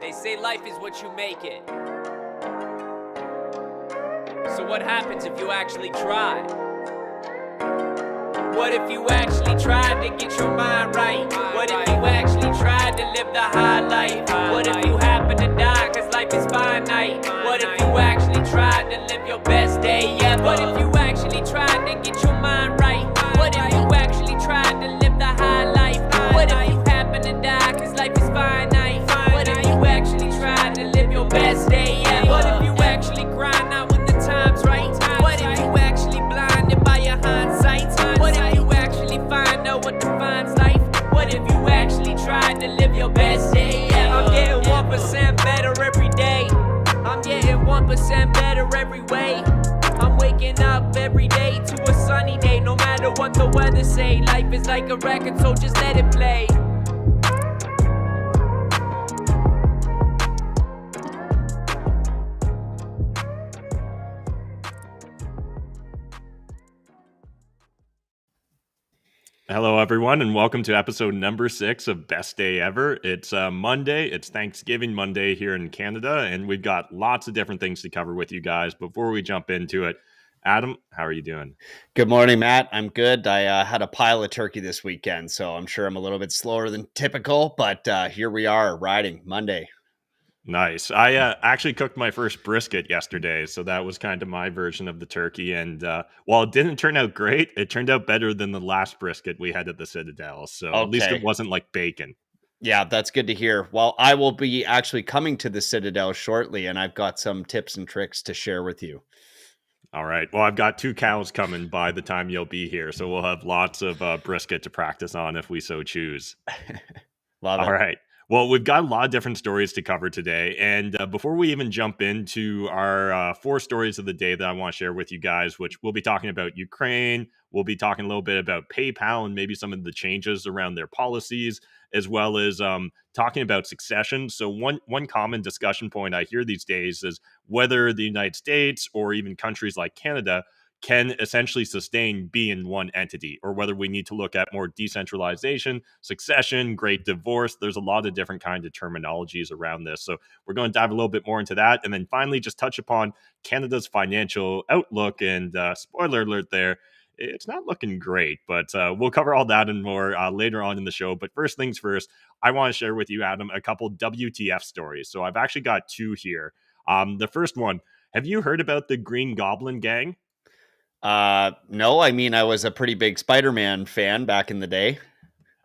They say life is what you make it. So what happens if you actually try? What if you actually tried to get your mind right? What if you actually tried to live the high life? What if you happen to die cause life is finite? What if you actually tried to live your best day ever? What if you actually tried to get your mind right? What if you actually tried to live the high life? What if you happen to die cause life is finite? What if you actually tried to live your best day ever? What if you actually grind out when the time's right? What if you actually blinded by your hindsight? What if you actually find out what defines life? What if you actually tried to live your best day ever? I'm getting 1% better every day. I'm getting 1% better every way. I'm waking up every day to a sunny day. No matter what the weather say, life is like a record, so just let it play. Hello, everyone, and welcome to episode number 6 of Best Day Ever. It's Monday. It's Thanksgiving Monday here in Canada, and we've got lots of different things to cover with you guys. Before we jump into it, Adam, how are you doing? Good morning, Matt. I'm good. I had a pile of turkey this weekend, so I'm sure I'm a little bit slower than typical, but here we are, riding Monday. Nice. I actually cooked my first brisket yesterday, so that was kind of my version of the turkey. And while it didn't turn out great, it turned out better than the last brisket we had at the Citadel. So At least it wasn't like bacon. Yeah, that's good to hear. Well, I will be actually coming to the Citadel shortly, and I've got some tips and tricks to share with you. All right. Well, I've got 2 cows coming by the time you'll be here, so we'll have lots of brisket to practice on if we so choose. Love it. All right. Well, we've got a lot of different stories to cover today. And before we even jump into our 4 stories of the day that I want to share with you guys, which we'll be talking about Ukraine, we'll be talking a little bit about PayPal and maybe some of the changes around their policies, as well as talking about succession. So one common discussion point I hear these days is whether the United States or even countries like Canada can essentially sustain being one entity, or whether we need to look at more decentralization, succession, great divorce. There's a lot of different kinds of terminologies around this. So we're going to dive a little bit more into that. And then finally, just touch upon Canada's financial outlook. And spoiler alert there, it's not looking great, but we'll cover all that and more later on in the show. But first things first, I want to share with you, Adam, a couple WTF stories. So I've actually got 2 here. The first one, have you heard about the Green Goblin gang? No, I mean, I was a pretty big Spider-Man fan back in the day.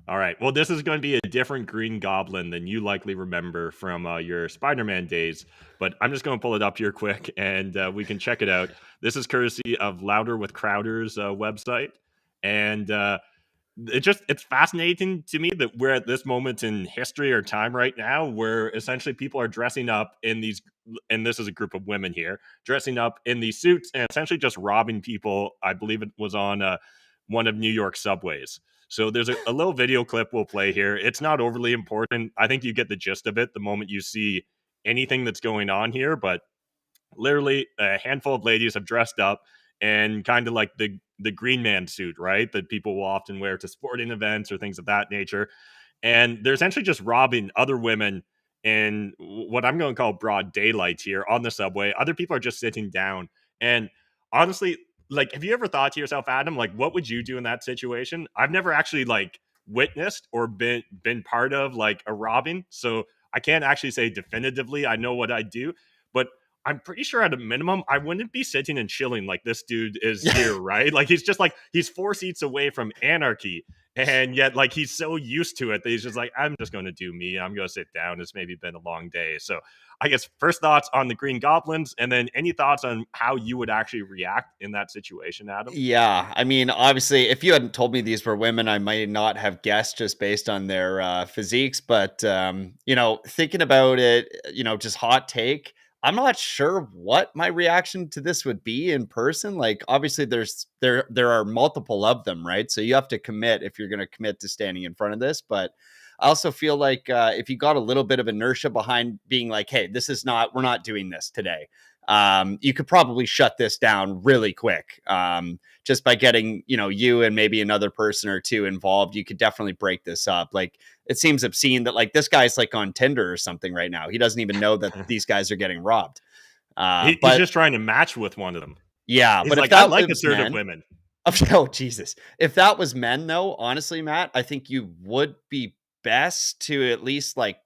All right. Well, this is going to be a different Green Goblin than you likely remember from your Spider-Man days, but I'm just going to pull it up here quick and we can check it out. This is courtesy of Louder with Crowder's website. And it's fascinating to me that we're at this moment in history or time right now where essentially people are dressing up in these, and this is a group of women here, dressing up in these suits and essentially just robbing people. I believe it was on one of New York subways. So there's a little video clip we'll play here. It's not overly important. I think you get the gist of it the moment you see anything that's going on here, but literally a handful of ladies have dressed up and kind of like the Green Man suit, right? That people will often wear to sporting events or things of that nature. And they're essentially just robbing other women in what I'm going to call broad daylight here on the subway. Other people are just sitting down. And honestly, like, have you ever thought to yourself, Adam, like, what would you do in that situation? I've never actually like witnessed or been part of like a robbing. So I can't actually say definitively I know what I'd do, but I'm pretty sure at a minimum, I wouldn't be sitting and chilling like this dude is here, right? Like, he's just like, he's 4 seats away from anarchy. And yet, like, he's so used to it that he's just like, I'm just going to do me. I'm going to sit down. It's maybe been a long day. So I guess first thoughts on the Green Goblins, and then any thoughts on how you would actually react in that situation, Adam? Yeah, I mean, obviously, if you hadn't told me these were women, I might not have guessed just based on their physiques. But, thinking about it, just hot take, I'm not sure what my reaction to this would be in person. Like, obviously there are multiple of them, right? So you have to commit if you're going to commit to standing in front of this. But I also feel like if you got a little bit of inertia behind being like, hey, we're not doing this today. You could probably shut this down really quick. Just by getting, you and maybe another person or two involved, you could definitely break this up. Like, it seems obscene that like this guy's like on Tinder or something right now. He doesn't even know that these guys are getting robbed. He's But just trying to match with one of them. yeah, He's but if like, I that like was assertive men, women. oh Jesus, if that was men though, honestly, Matt, I think you would be best to at least like,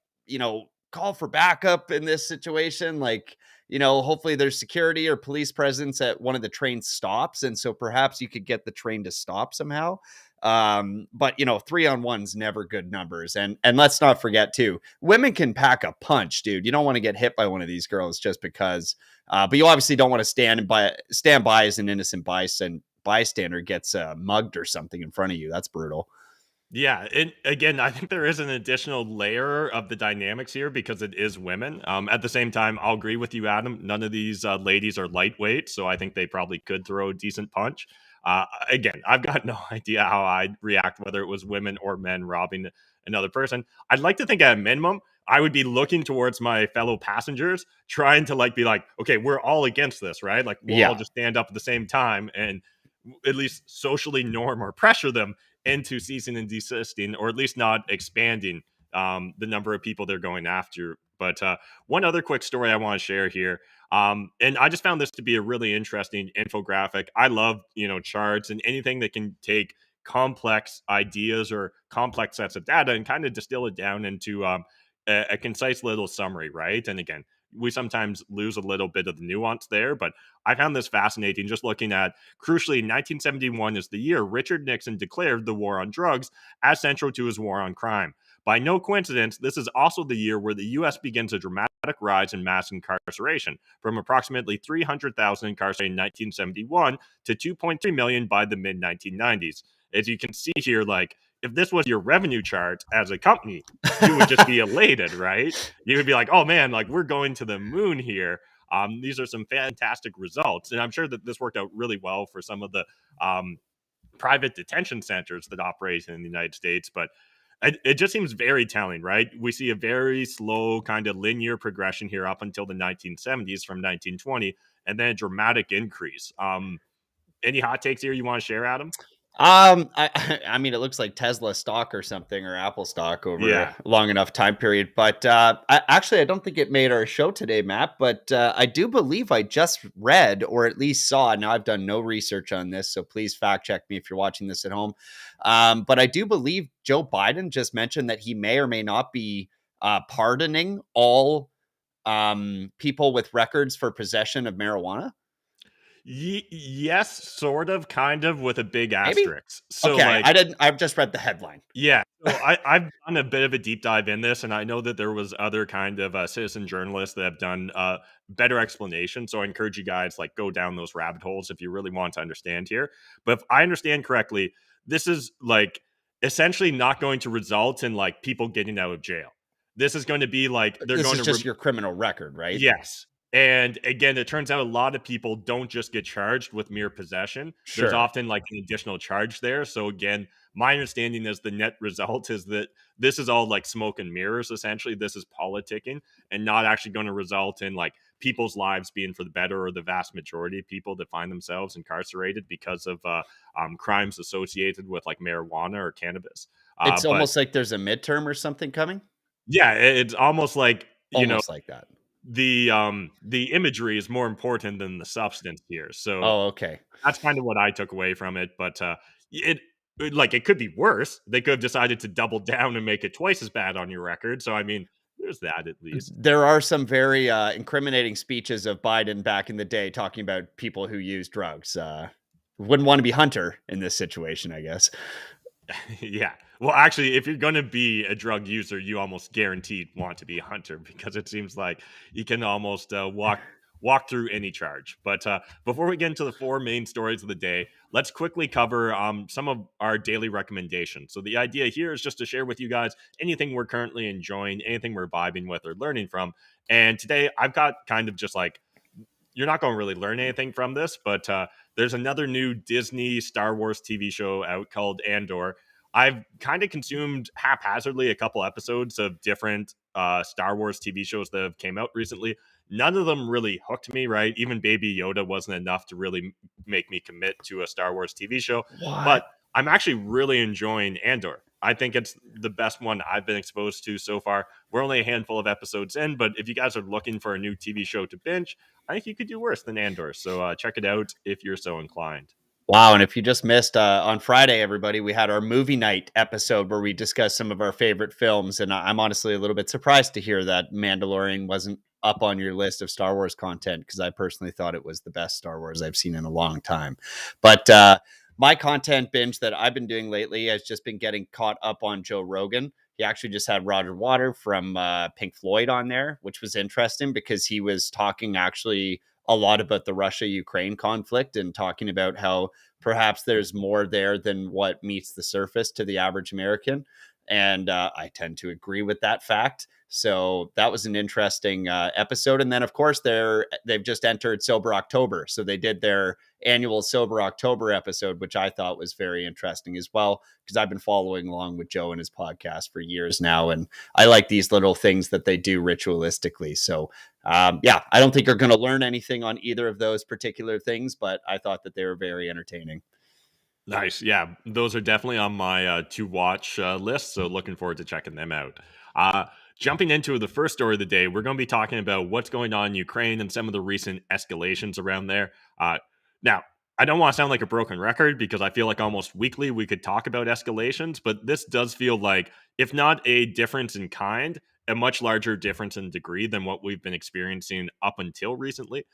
call for backup in this situation. Like, hopefully there's security or police presence at one of the train stops. And so perhaps you could get the train to stop somehow. But 3-on-1's never good numbers. And let's not forget too, women can pack a punch, dude. You don't want to get hit by one of these girls just because, but you obviously don't want to stand by as an innocent bystander gets mugged or something in front of you. That's brutal. Yeah, and again, I think there is an additional layer of the dynamics here because it is women. At the same time, I'll agree with you, Adam. None of these ladies are lightweight, so I think they probably could throw a decent punch. Again, I've got no idea how I'd react, whether it was women or men robbing another person. I'd like to think at a minimum, I would be looking towards my fellow passengers, trying to be like, okay, we're all against this, right? Like we'll all just stand up at the same time and at least socially norm or pressure them into ceasing and desisting, or at least not expanding the number of people they're going after. But one other quick story I want to share here, and I just found this to be a really interesting infographic. I love charts and anything that can take complex ideas or complex sets of data and kind of distill it down into a concise little summary, right? And again, we sometimes lose a little bit of the nuance there, but I found this fascinating just looking at, crucially, 1971 is the year Richard Nixon declared the war on drugs as central to his war on crime. By no coincidence, this is also the year where the U.S. begins a dramatic rise in mass incarceration, from approximately 300,000 incarcerated in 1971 to 2.3 million by the mid-1990s. As you can see here, if this was your revenue chart as a company, you would just be elated, right? You would be like, oh man, we're going to the moon here. These are some fantastic results. And I'm sure that this worked out really well for some of the private detention centers that operate in the United States. But it just seems very telling, right? We see a very slow kind of linear progression here up until the 1970s from 1920, and then a dramatic increase. Any hot takes here you want to share, Adam? I mean, it looks like Tesla stock or something, or Apple stock over a long enough time period. But I don't think it made our show today, Matt. But I do believe I just read, or at least saw. Now, I've done no research on this, so please fact check me if you're watching this at home. But I do believe Joe Biden just mentioned that he may or may not be pardoning all people with records for possession of marijuana. Yes, sort of, kind of, with a big Maybe? asterisk. So, okay, I've just read the headline. Yeah, so I've done a bit of a deep dive in this, and I know that there was other kind of citizen journalists that have done better explanation. So I encourage you guys go down those rabbit holes if you really want to understand here. But if I understand correctly, this is essentially not going to result in people getting out of jail. This is going to be This is just your criminal record, right? Yes. And again, it turns out a lot of people don't just get charged with mere possession. Sure. There's often an additional charge there. So again, my understanding is the net result is that this is all smoke and mirrors. Essentially, this is politicking and not actually going to result in people's lives being for the better, or the vast majority of people that find themselves incarcerated because of crimes associated with marijuana or cannabis. It's almost like there's a midterm or something coming. Yeah, it's almost like almost like that. The imagery is more important than the substance here. So okay, that's kind of what I took away from it. But it could be worse. They could have decided to double down and make it twice as bad on your record. So I mean, there's that at least. There are some very incriminating speeches of Biden back in the day talking about people who use drugs. Wouldn't want to be Hunter in this situation, I guess. Yeah. Well, actually, if you're going to be a drug user, you almost guaranteed want to be a hunter, because it seems like you can almost walk through any charge. But before we get into the four main stories of the day, let's quickly cover some of our daily recommendations. So the idea here is just to share with you guys anything we're currently enjoying, anything we're vibing with or learning from. And today I've got kind of just you're not going to really learn anything from this, but there's another new Disney Star Wars TV show out called Andor. I've kind of consumed haphazardly a couple episodes of different Star Wars TV shows that have came out recently. None of them really hooked me, right? Even Baby Yoda wasn't enough to really make me commit to a Star Wars TV show. What? But I'm actually really enjoying Andor. I think it's the best one I've been exposed to so far. We're only a handful of episodes in, but if you guys are looking for a new TV show to binge, I think you could do worse than Andor. So check it out if you're so inclined. Wow. And if you just missed on Friday, everybody, we had our movie night episode where we discussed some of our favorite films. And I'm honestly a little bit surprised to hear that Mandalorian wasn't up on your list of Star Wars content, because I personally thought it was the best Star Wars I've seen in a long time. But my content binge that I've been doing lately has just been getting caught up on Joe Rogan. He actually just had Roger Water from Pink Floyd on there, which was interesting because he was talking actually a lot about the Russia-Ukraine conflict and talking about how perhaps there's more there than what meets the surface to the average American. And I tend to agree with that fact. So that was an interesting episode. And then, of course, they've just entered Sober October. So they did their annual Sober October episode, which I thought was very interesting as well, because I've been following along with Joe and his podcast for years now. And I like these little things that they do ritualistically. So yeah, I don't think you're going to learn anything on either of those particular things, but I thought that they were very entertaining. Nice. Yeah, those are definitely on my to watch list. So looking forward to checking them out. Jumping into the first story of the day, we're going to be talking about what's going on in Ukraine and some of the recent escalations around there. Now, I don't want to sound like a broken record because I feel like almost weekly we could talk about escalations, but this does feel like, if not a difference in kind, a much larger difference in degree than what we've been experiencing up until recently.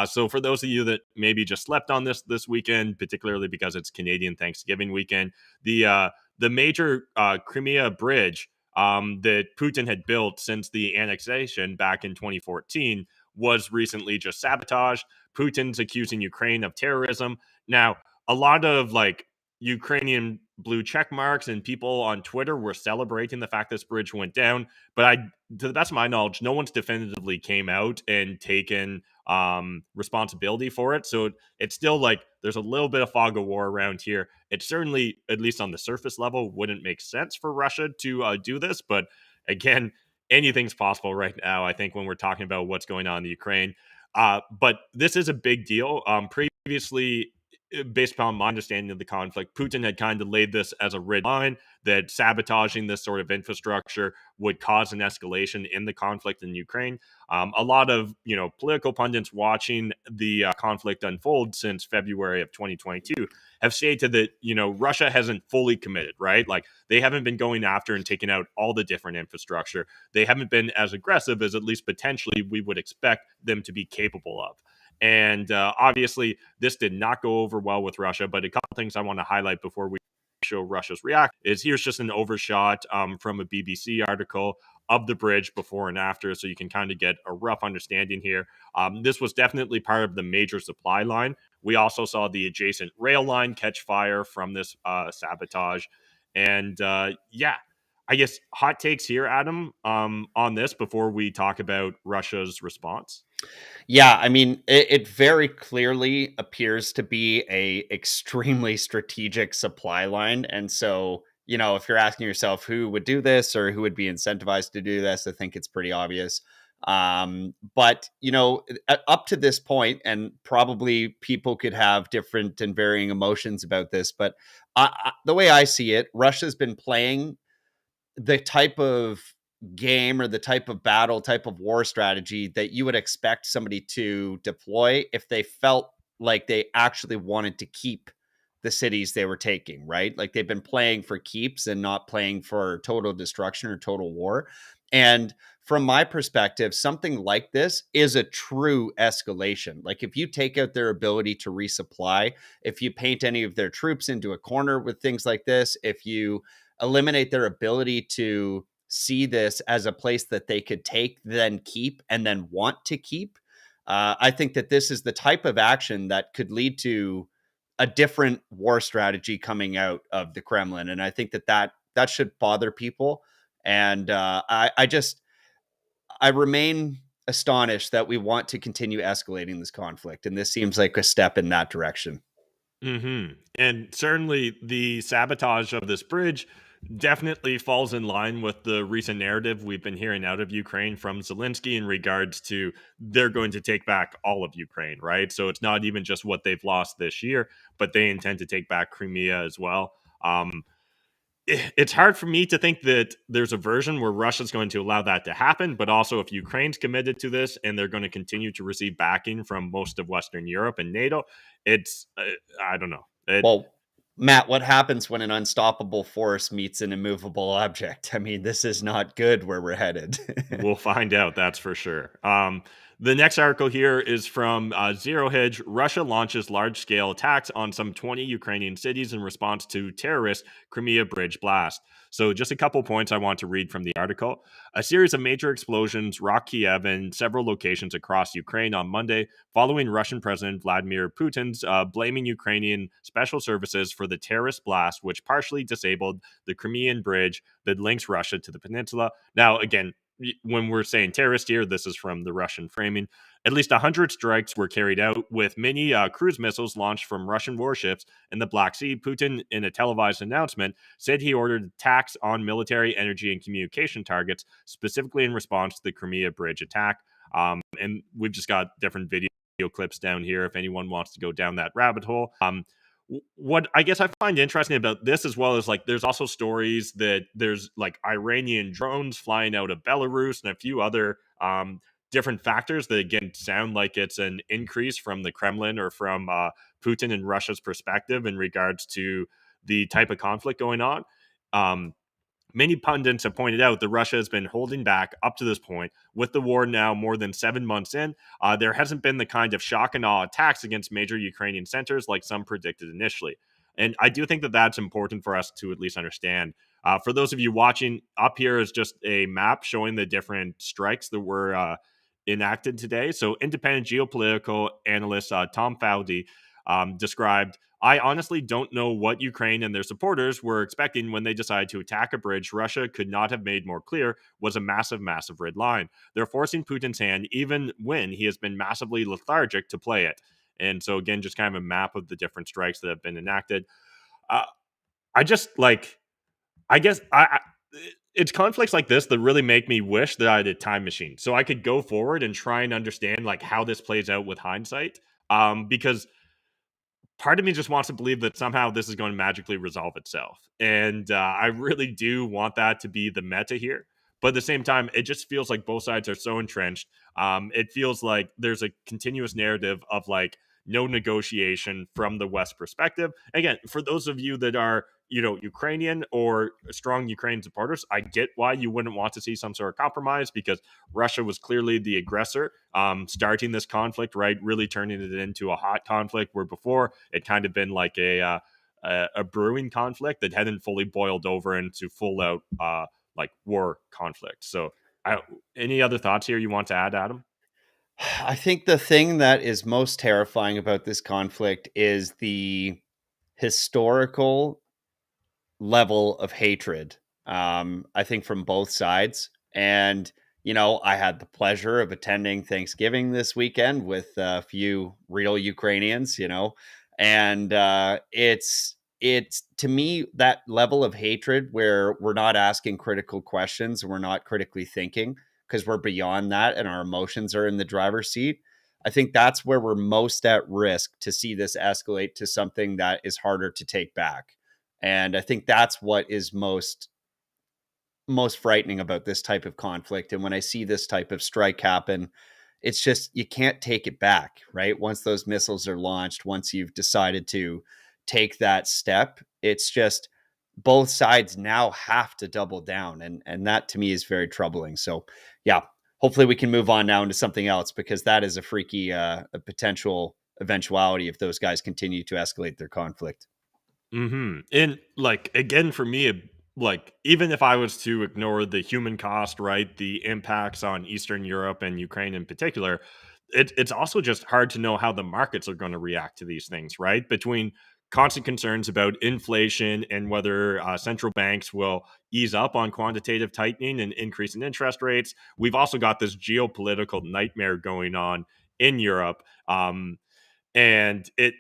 So for those of you that maybe just slept on this weekend, particularly because it's Canadian Thanksgiving weekend, the major Crimea bridge that Putin had built since the annexation back in 2014 was recently just sabotaged. Putin's accusing Ukraine of terrorism. Now, a lot of like Ukrainian blue check marks and people on Twitter were celebrating the fact this bridge went down, but to the best of my knowledge, no one's definitively came out and taken responsibility for it. So it's still like there's a little bit of fog of war around here. It certainly, at least on the surface level, wouldn't make sense for Russia to do this, but again, anything's possible right now, I think, when we're talking about what's going on in the Ukraine. But this is a big deal. Previously, based upon my understanding of the conflict, Putin had kind of laid this as a red line that sabotaging this sort of infrastructure would cause an escalation in the conflict in Ukraine. A lot of political pundits watching the conflict unfold since February of 2022 have stated that Russia hasn't fully committed, right? Like they haven't been going after and taking out all the different infrastructure. They haven't been as aggressive as at least potentially we would expect them to be capable of. And obviously, this did not go over well with Russia. But a couple things I want to highlight before we show Russia's react is here's just an overshot from a BBC article of the bridge before and after, so you can kind of get a rough understanding here. This was definitely part of the major supply line. We also saw the adjacent rail line catch fire from this sabotage. And yeah, I guess hot takes here, Adam, on this before we talk about Russia's response. Yeah, I mean, it very clearly appears to be a extremely strategic supply line. And so, if you're asking yourself who would do this or who would be incentivized to do this, I think it's pretty obvious. But, up to this point, and probably people could have different and varying emotions about this, but the way I see it, Russia's been playing the type of game or the type of battle, type of war strategy that you would expect somebody to deploy if they felt like they actually wanted to keep the cities they were taking, right? Like they've been playing for keeps and not playing for total destruction or total war. And from my perspective, something like this is a true escalation. Like if you take out their ability to resupply, if you paint any of their troops into a corner with things like this, if you eliminate their ability to see this as a place that they could take, then keep, and then want to keep, I think that this is the type of action that could lead to a different war strategy coming out of the Kremlin. And I think that should bother people. And I remain astonished that we want to continue escalating this conflict. And this seems like a step in that direction. Mm-hmm. And certainly the sabotage of this bridge definitely falls in line with the recent narrative we've been hearing out of Ukraine from Zelensky in regards to they're going to take back all of Ukraine, right? So it's not even just what they've lost this year, but they intend to take back Crimea as well. it's hard for me to think that there's a version where Russia's going to allow that to happen, but also if Ukraine's committed to this and they're going to continue to receive backing from most of Western Europe and NATO, it's I don't know. Well, Matt, what happens when an unstoppable force meets an immovable object? I mean, this is not good where we're headed. We'll find out, that's for sure. The next article here is from Zero Hedge. Russia launches large-scale attacks on some 20 Ukrainian cities in response to terrorist Crimea bridge blast. So just a couple points I want to read from the article. A series of major explosions rocked Kiev and several locations across Ukraine on Monday, following Russian President Vladimir Putin's blaming Ukrainian special services for the terrorist blast, which partially disabled the Crimean bridge that links Russia to the peninsula. Now, again, when we're saying terrorist here, this is from the Russian framing. At least 100 strikes were carried out, with many cruise missiles launched from Russian warships in the Black Sea. Putin, in a televised announcement, said he ordered attacks on military, energy, and communication targets, specifically in response to the Crimea bridge attack. And we've just got different video clips down here if anyone wants to go down that rabbit hole. What I guess I find interesting about this, as well as like there's also stories that there's like Iranian drones flying out of Belarus and a few other different factors that again sound like it's an increase from the Kremlin or from Putin and Russia's perspective in regards to the type of conflict going on. Many pundits have pointed out that Russia has been holding back up to this point. With the war now more than 7 months in, there hasn't been the kind of shock and awe attacks against major Ukrainian centers like some predicted initially. And I do think that that's important for us to at least understand. For those of you watching, up here is just a map showing the different strikes that were enacted today. So independent geopolitical analyst Tom Fowdy described, I honestly don't know what Ukraine and their supporters were expecting when they decided to attack a bridge Russia could not have made more clear was a massive, massive red line. They're forcing Putin's hand even when he has been massively lethargic to play it. And so, again, just kind of a map of the different strikes that have been enacted. I just like, I guess it's conflicts like this that really make me wish that I had a time machine so I could go forward and try and understand like how this plays out with hindsight. Because part of me just wants to believe that somehow this is going to magically resolve itself. And I really do want that to be the meta here. But at the same time, it just feels like both sides are so entrenched. It feels like there's a continuous narrative of like no negotiation from the West perspective. Again, for those of you that are, Ukrainian or strong Ukraine supporters, I get why you wouldn't want to see some sort of compromise because Russia was clearly the aggressor, starting this conflict, right? Really turning it into a hot conflict where before it kind of been like a brewing conflict that hadn't fully boiled over into full out like war conflict. So, any other thoughts here you want to add, Adam? I think the thing that is most terrifying about this conflict is the historical level of hatred. I think from both sides. And, I had the pleasure of attending Thanksgiving this weekend with a few real Ukrainians, and it's to me that level of hatred where we're not asking critical questions and we're not critically thinking because we're beyond that and our emotions are in the driver's seat. I think that's where we're most at risk to see this escalate to something that is harder to take back. And I think that's what is most frightening about this type of conflict. And when I see this type of strike happen, it's just you can't take it back, right? Once those missiles are launched, once you've decided to take that step, it's just both sides now have to double down. And that to me is very troubling. So yeah, hopefully we can move on now into something else because that is a freaky a potential eventuality if those guys continue to escalate their conflict. And like again, for me, like even if I was to ignore the human cost, right, the impacts on Eastern Europe and Ukraine in particular, it's also just hard to know how the markets are going to react to these things, right? Between constant concerns about inflation and whether central banks will ease up on quantitative tightening and increase in interest rates, we've also got this geopolitical nightmare going on in Europe. And it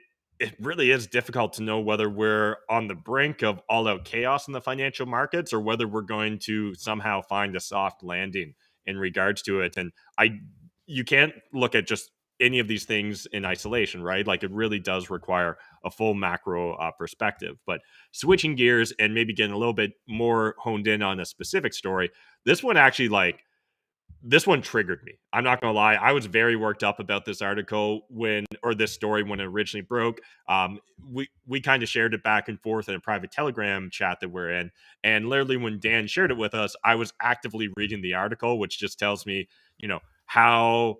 really is difficult to know whether we're on the brink of all out chaos in the financial markets or whether we're going to somehow find a soft landing in regards to it. And you can't look at just any of these things in isolation, right? Like, it really does require a full macro perspective. But switching gears and maybe getting a little bit more honed in on a specific story, this one actually, like, this one triggered me. I'm not gonna lie. I was very worked up about this article or this story when it originally broke. We kind of shared it back and forth in a private Telegram chat that we're in, and literally when Dan shared it with us, I was actively reading the article, which just tells me, how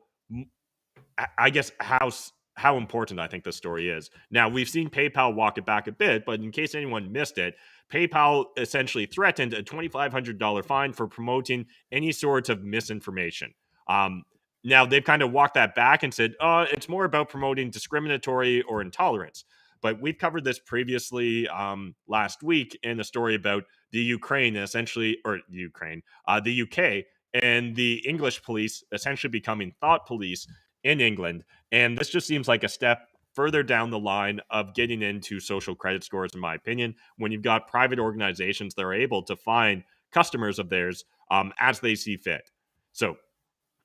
I guess how important I think this story is. Now, we've seen PayPal walk it back a bit, but in case anyone missed it, PayPal essentially threatened a $2,500 fine for promoting any sorts of misinformation. Um, Now, they've kind of walked that back and said, it's more about promoting discriminatory or intolerance. But we've covered this previously last week in a story about the Ukraine, the UK, and the English police essentially becoming thought police in England. And this just seems like a step further down the line of getting into social credit scores, in my opinion, when you've got private organizations that are able to find customers of theirs as they see fit. So,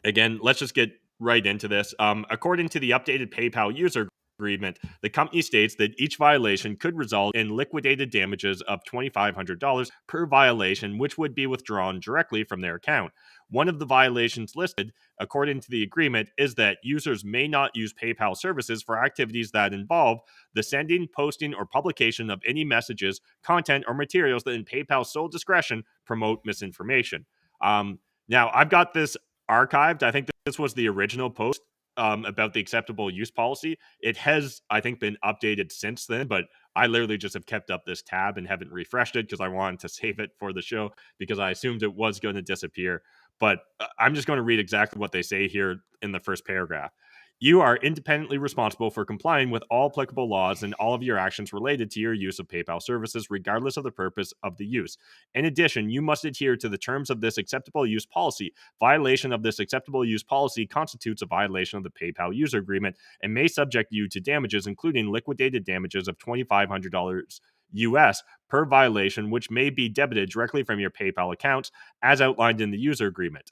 again, let's just get right into this. According to the updated PayPal user agreement, the company states that each violation could result in liquidated damages of $2,500 per violation, which would be withdrawn directly from their account. One of the violations listed, according to the agreement, is that users may not use PayPal services for activities that involve the sending, posting, or publication of any messages, content, or materials that in PayPal's sole discretion promote misinformation. Now, I've got this archived. I think this was the original post about the acceptable use policy. It has, I think, been updated since then, but I literally just have kept up this tab and haven't refreshed it because I wanted to save it for the show because I assumed it was going to disappear. But I'm just going to read exactly what they say here in the first paragraph. You are independently responsible for complying with all applicable laws and all of your actions related to your use of PayPal services, regardless of the purpose of the use. In addition, you must adhere to the terms of this acceptable use policy. Violation of this acceptable use policy constitutes a violation of the PayPal user agreement and may subject you to damages, including liquidated damages of $2,500 US per violation, which may be debited directly from your PayPal accounts as outlined in the user agreement.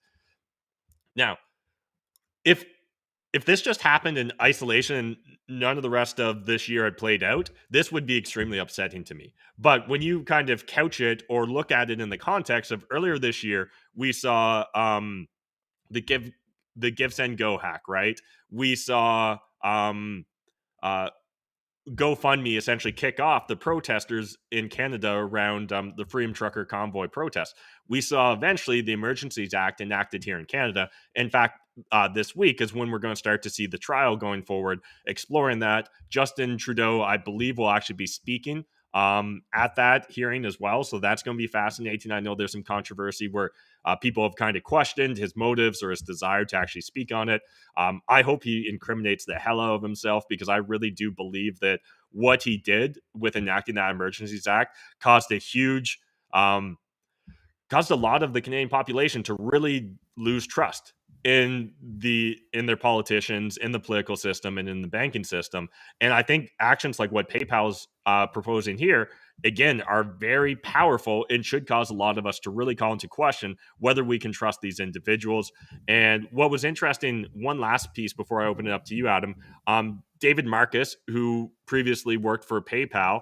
Now, if this just happened in isolation and none of the rest of this year had played out, this would be extremely upsetting to me. But when you kind of couch it or look at it in the context of earlier this year, we saw the give send go hack, right? We saw GoFundMe essentially kick off the protesters in Canada around the Freedom Trucker Convoy protests. We saw eventually the Emergencies Act enacted here in Canada. In fact, this week is when we're going to start to see the trial going forward, exploring that. Justin Trudeau, I believe, will actually be speaking at that hearing as well. So that's going to be fascinating. I know there's some controversy where people have kind of questioned his motives or his desire to actually speak on it. I hope he incriminates the hell out of himself because I really do believe that what he did with enacting that Emergencies Act caused a lot of the Canadian population to really lose trust in their politicians, in the political system, and in the banking system. And I think actions like what PayPal's proposing here, again, are very powerful and should cause a lot of us to really call into question whether we can trust these individuals. And what was interesting, one last piece before I open it up to you, Adam, David Marcus, who previously worked for PayPal,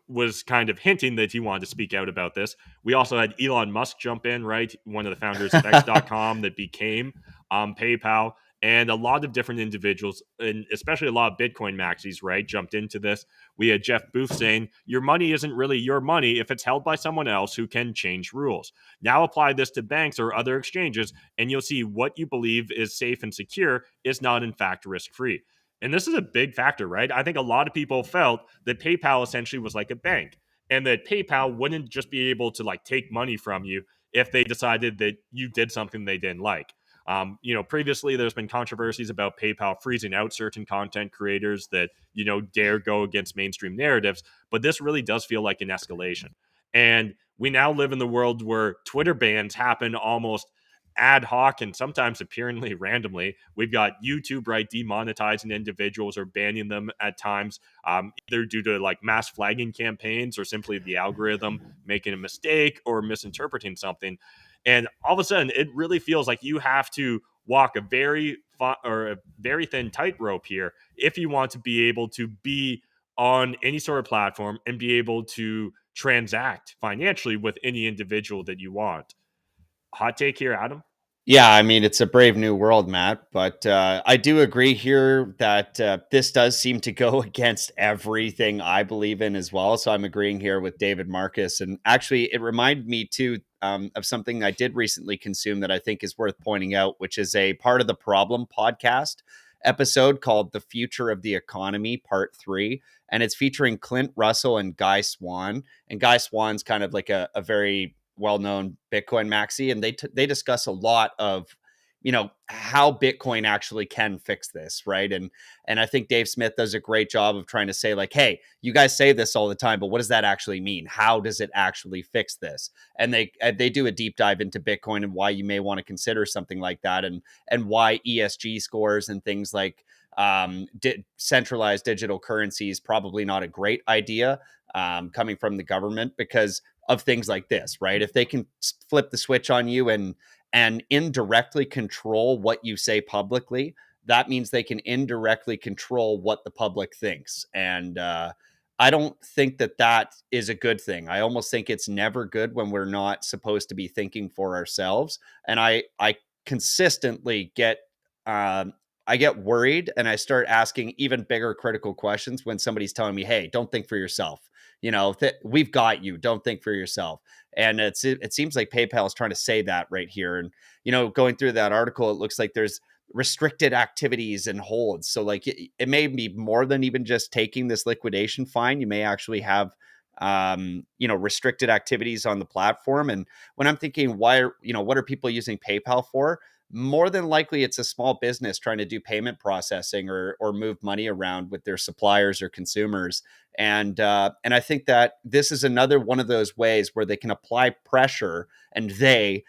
was kind of hinting that he wanted to speak out about this. We also had Elon Musk jump in, right? One of the founders of X.com that became PayPal. And a lot of different individuals, and especially a lot of Bitcoin maxis, right, jumped into this. We had Jeff Booth saying, your money isn't really your money if it's held by someone else who can change rules. Now apply this to banks or other exchanges, and you'll see what you believe is safe and secure is not, in fact, risk-free. And this is a big factor, right? I think a lot of people felt that PayPal essentially was like a bank and that PayPal wouldn't just be able to take money from you if they decided that you did something they didn't like. Previously there's been controversies about PayPal freezing out certain content creators that, dare go against mainstream narratives, but this really does feel like an escalation. And we now live in the world where Twitter bans happen almost ad hoc and sometimes apparently randomly. We've got YouTube, right, demonetizing individuals or banning them at times, either due to mass flagging campaigns or simply the algorithm making a mistake or misinterpreting something. And all of a sudden, it really feels like you have to walk a very thin tightrope here if you want to be able to be on any sort of platform and be able to transact financially with any individual that you want. Hot take here, Adam? Yeah, I mean, it's a brave new world, Matt, but I do agree here that this does seem to go against everything I believe in as well. So I'm agreeing here with David Marcus. And actually, it reminded me too of something I did recently consume that I think is worth pointing out, which is a Part of the Problem podcast episode called The Future of the Economy, Part 3. And it's featuring Clint Russell and Guy Swan. And Guy Swan's kind of like a very well-known Bitcoin maxi, and they discuss a lot of how Bitcoin actually can fix this, right? And I think Dave Smith does a great job of trying to say like, hey, you guys say this all the time, but what does that actually mean? How does it actually fix this? And they do a deep dive into Bitcoin and why you may want to consider something like that, and why ESG scores and things like centralized digital currency is probably not a great idea coming from the government because of things like this, right? If they can flip the switch on you and indirectly control what you say publicly, that means they can indirectly control what the public thinks. And I don't think that is a good thing. I almost think it's never good when we're not supposed to be thinking for ourselves. And I consistently get worried, and I start asking even bigger critical questions when somebody's telling me, hey, don't think for yourself. We've got you. Don't think for yourself. And it seems like PayPal is trying to say that right here. And, going through that article, it looks like there's restricted activities and holds. So like it may be more than even just taking this liquidation fine. You may actually have, restricted activities on the platform. And when I'm thinking, what are people using PayPal for? More than likely, it's a small business trying to do payment processing or move money around with their suppliers or consumers. And I think that this is another one of those ways where they can apply pressure, and they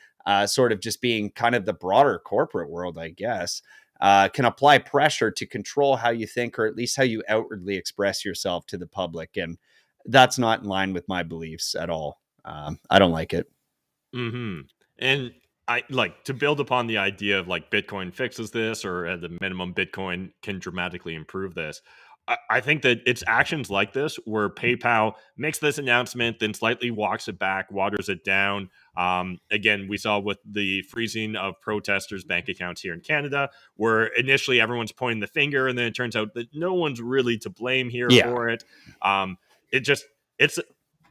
sort of just being kind of the broader corporate world, I guess, can apply pressure to control how you think, or at least how you outwardly express yourself to the public. And that's not in line with my beliefs at all. I don't like it. Mm-hmm. And I like to build upon the idea of like Bitcoin fixes this, or at the minimum, Bitcoin can dramatically improve this. I think that it's actions like this where PayPal makes this announcement, then slightly walks it back, waters it down. Again, we saw with the freezing of protesters' bank accounts here in Canada, where initially everyone's pointing the finger, and then it turns out that no one's really to blame here for it. It's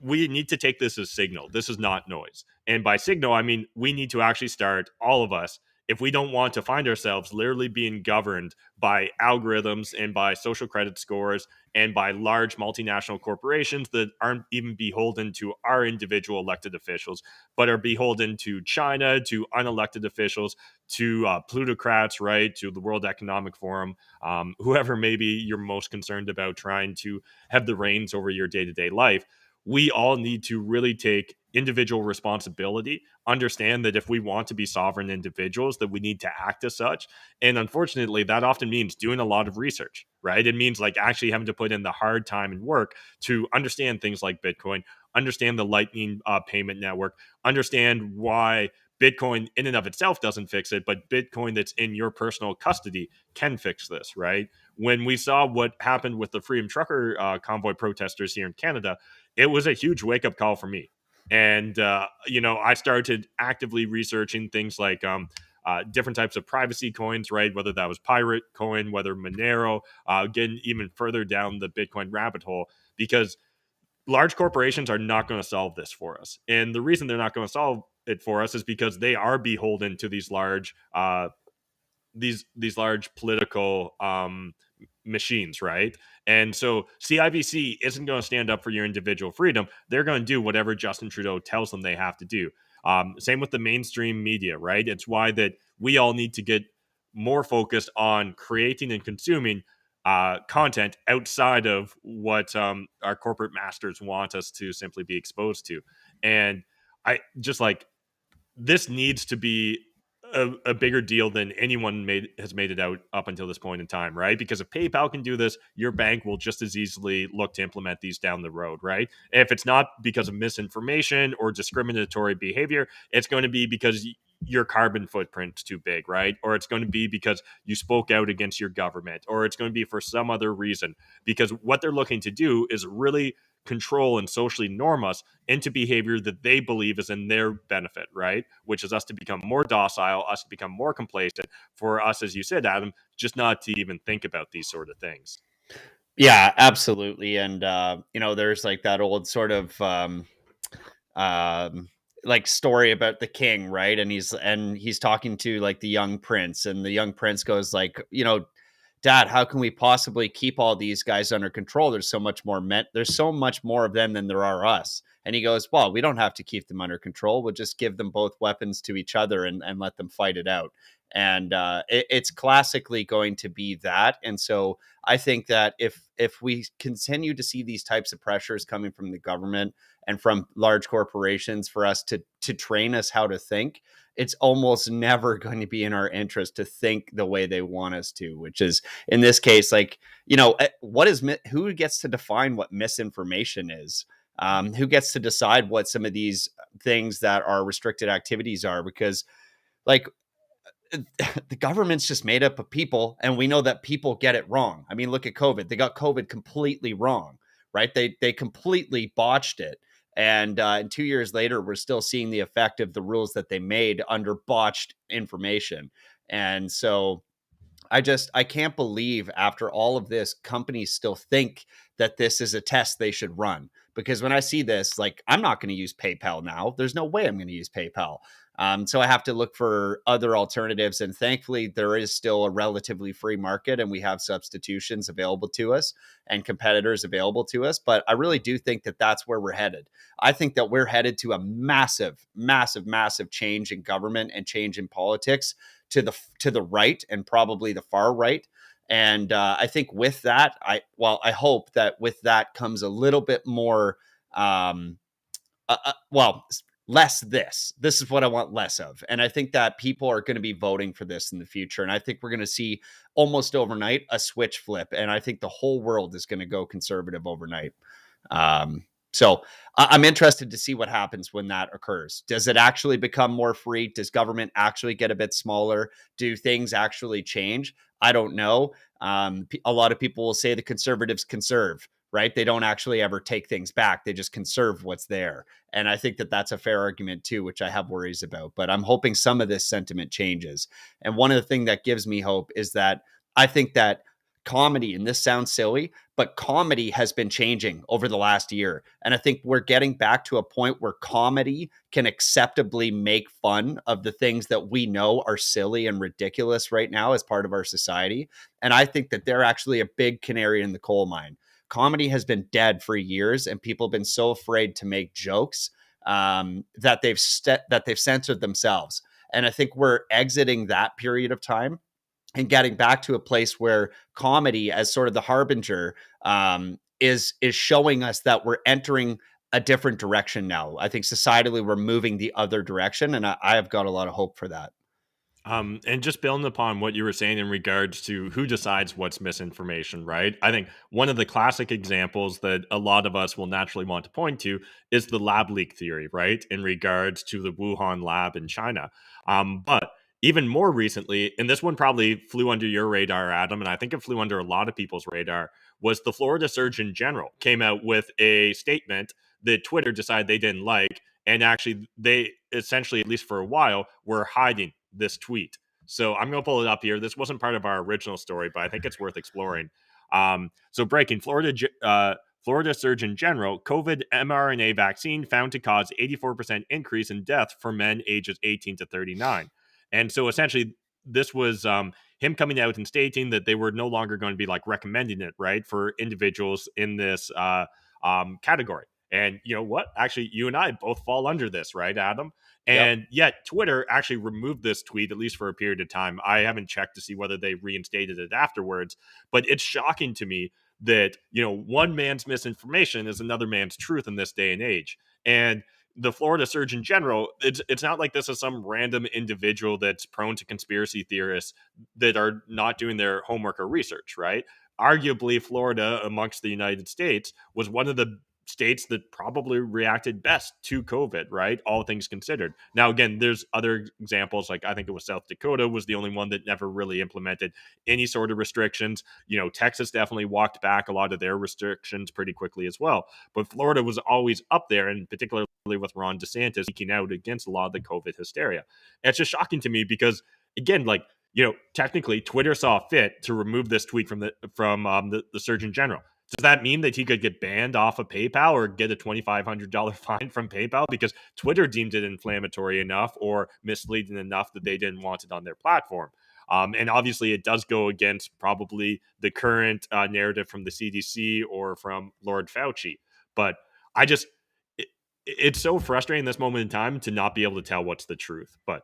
we need to take this as signal. This is not noise. And by signal, I mean we need to actually start, all of us, if we don't want to find ourselves literally being governed by algorithms and by social credit scores and by large multinational corporations that aren't even beholden to our individual elected officials, but are beholden to China, to unelected officials, to plutocrats, right, to the World Economic Forum, whoever maybe you're most concerned about trying to have the reins over your day-to-day life. We all need to really take individual responsibility, understand that if we want to be sovereign individuals, that we need to act as such. And unfortunately, that often means doing a lot of research, right? It means like actually having to put in the hard time and work to understand things like Bitcoin, understand the Lightning payment network, understand why Bitcoin in and of itself doesn't fix it, but Bitcoin that's in your personal custody can fix this, right? When we saw what happened with the Freedom Trucker convoy protesters here in Canada, it was a huge wake-up call for me. And, I started actively researching things like different types of privacy coins, right? Whether that was Pirate Coin, whether Monero, getting even further down the Bitcoin rabbit hole, because large corporations are not going to solve this for us. And the reason they're not going to solve it for us is because they are beholden to these large these large political machines, right? And so CIBC isn't going to stand up for your individual freedom. They're going to do whatever Justin Trudeau tells them they have to do. Same with the mainstream media, right? It's why that we all need to get more focused on creating and consuming content outside of what our corporate masters want us to simply be exposed to. And I just like, this needs to be a bigger deal than anyone has made it out up until this point in time, right? Because if PayPal can do this, your bank will just as easily look to implement these down the road, right? And if it's not because of misinformation or discriminatory behavior, it's going to be because your carbon footprint's too big, right? Or it's going to be because you spoke out against your government, or it's going to be for some other reason. Because what they're looking to do is really control and socially norm us into behavior that they believe is in their benefit, right? Which is us to become more docile, us to become more complacent, for us, as you said, Adam, just not to even think about these sort of things. Yeah, absolutely. And there's like that old sort of um like story about the king, right? And he's talking to like the young prince, and the young prince goes like, Dad, how can we possibly keep all these guys under control? There's so much more of them than there are us. And he goes, well, we don't have to keep them under control. We'll just give them both weapons to each other and let them fight it out. And it's classically going to be that. And so I think that if we continue to see these types of pressures coming from the government and from large corporations for us to train us how to think, it's almost never going to be in our interest to think the way they want us to, which is in this case, like, who gets to define what misinformation is? Who gets to decide what some of these things that are restricted activities are? Because like the government's just made up of people, and we know that people get it wrong. I mean, look at COVID. They got COVID completely wrong, right? They completely botched it. And 2 years later, we're still seeing the effect of the rules that they made under botched information. And so I can't believe after all of this, companies still think that this is a test they should run. Because when I see this, like, I'm not going to use PayPal now. There's no way I'm going to use PayPal. So I have to look for other alternatives. And thankfully, there is still a relatively free market, and we have substitutions available to us and competitors available to us. But I really do think that that's where we're headed. I think that we're headed to a massive, massive, massive change in government and change in politics to the right, and probably the far right. And I think with that, I hope that with that comes a little bit more, less this. This is what I want less of. And I think that people are going to be voting for this in the future. And I think we're going to see almost overnight a switch flip. And I think the whole world is going to go conservative overnight. So I'm interested to see what happens when that occurs. Does it actually become more free? Does government actually get a bit smaller? Do things actually change? I don't know. A lot of people will say the conservatives conserve, right? They don't actually ever take things back. They just conserve what's there. And I think that that's a fair argument too, which I have worries about. But I'm hoping some of this sentiment changes. And one of the things that gives me hope is that I think that comedy, and this sounds silly, but comedy has been changing over the last year. And I think we're getting back to a point where comedy can acceptably make fun of the things that we know are silly and ridiculous right now as part of our society. And I think that they're actually a big canary in the coal mine. Comedy has been dead for years, and people have been so afraid to make jokes that they've censored themselves. And I think we're exiting that period of time and getting back to a place where comedy, as sort of the harbinger, is showing us that we're entering a different direction now. I think societally we're moving the other direction, and I have got a lot of hope for that. And just building upon what you were saying in regards to who decides what's misinformation, right? I think one of the classic examples that a lot of us will naturally want to point to is the lab leak theory, right? In regards to the Wuhan lab in China. But even more recently, and this one probably flew under your radar, Adam, and I think it flew under a lot of people's radar, was the Florida Surgeon General came out with a statement that Twitter decided they didn't like. And actually, they essentially, at least for a while, were hiding this tweet. So I'm going to pull it up here. This wasn't part of our original story, but I think it's worth exploring. So breaking, Florida Surgeon General, COVID mRNA vaccine found to cause 84% increase in death for men ages 18 to 39. And so essentially, this was him coming out and stating that they were no longer going to be like recommending it, right, for individuals in this category. And you know what? Actually, you and I both fall under this, right, Adam? And yet Twitter actually removed this tweet, at least for a period of time. I haven't checked to see whether they reinstated it afterwards, but it's shocking to me that, one man's misinformation is another man's truth in this day and age. And the Florida Surgeon General, it's not like this is some random individual that's prone to conspiracy theorists that are not doing their homework or research, right? Arguably, Florida, amongst the United States, was one of the states that probably reacted best to COVID, right? All things considered. Now, again, there's other examples, like I think it was South Dakota was the only one that never really implemented any sort of restrictions. Texas definitely walked back a lot of their restrictions pretty quickly as well. But Florida was always up there, and particularly with Ron DeSantis speaking out against a lot of the COVID hysteria. And it's just shocking to me because, again, technically Twitter saw fit to remove this tweet from the Surgeon General. Does that mean that he could get banned off of PayPal or get a $2,500 fine from PayPal because Twitter deemed it inflammatory enough or misleading enough that they didn't want it on their platform? And obviously, it does go against probably the current narrative from the CDC or from Lord Fauci. But I just, it's so frustrating this moment in time to not be able to tell what's the truth. But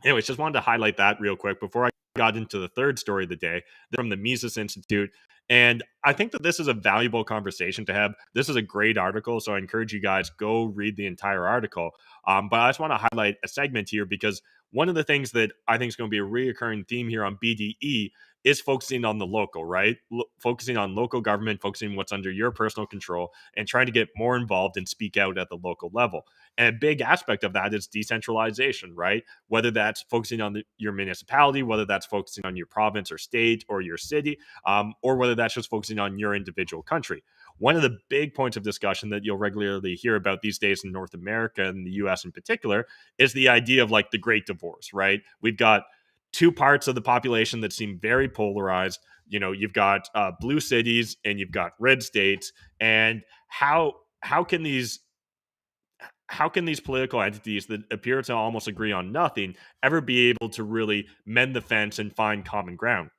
anyways, just wanted to highlight that real quick before I got into the third story of the day from the Mises Institute. And I think that this is a valuable conversation to have. This is a great article, so I encourage you guys go read the entire article. But I just want to highlight a segment here because one of the things that I think is going to be a reoccurring theme here on BDE is focusing on the local, right? Focusing on local government, focusing what's under your personal control, and trying to get more involved and speak out at the local level. And a big aspect of that is decentralization, right? Whether that's focusing on your municipality, whether that's focusing on your province or state or your city, or whether that's just focusing on your individual country. One of the big points of discussion that you'll regularly hear about these days in North America and the US in particular is the idea of the great divorce, right? We've got two parts of the population that seem very polarized. You've got blue cities and you've got red states. And how can these political entities that appear to almost agree on nothing ever be able to really mend the fence and find common ground?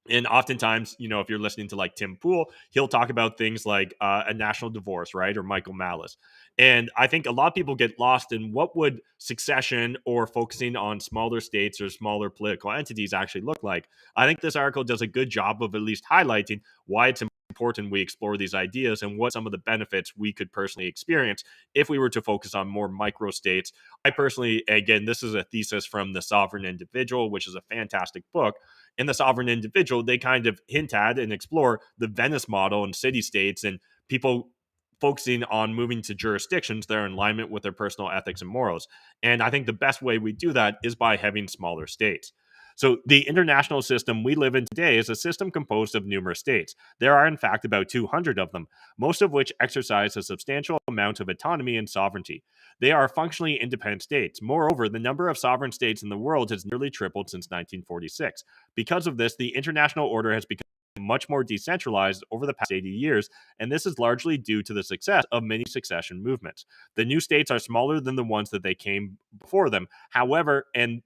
And oftentimes, if you're listening to Tim Pool, he'll talk about things like a national divorce, right? Or Michael Malice. And I think a lot of people get lost in what would succession or focusing on smaller states or smaller political entities actually look like. I think this article does a good job of at least highlighting why it's important we explore these ideas and what some of the benefits we could personally experience if we were to focus on more micro states. I personally, again, this is a thesis from The Sovereign Individual, which is a fantastic book. In The Sovereign Individual, they kind of hint at and explore the Venice model and city states and people focusing on moving to jurisdictions that are in alignment with their personal ethics and morals. And I think the best way we do that is by having smaller states. So the international system we live in today is a system composed of numerous states. There are, in fact, about 200 of them, most of which exercise a substantial amount of autonomy and sovereignty. They are functionally independent states. Moreover, the number of sovereign states in the world has nearly tripled since 1946. Because of this, the international order has become much more decentralized over the past 80 years, and this is largely due to the success of many succession movements. The new states are smaller than the ones that they came before them. However, and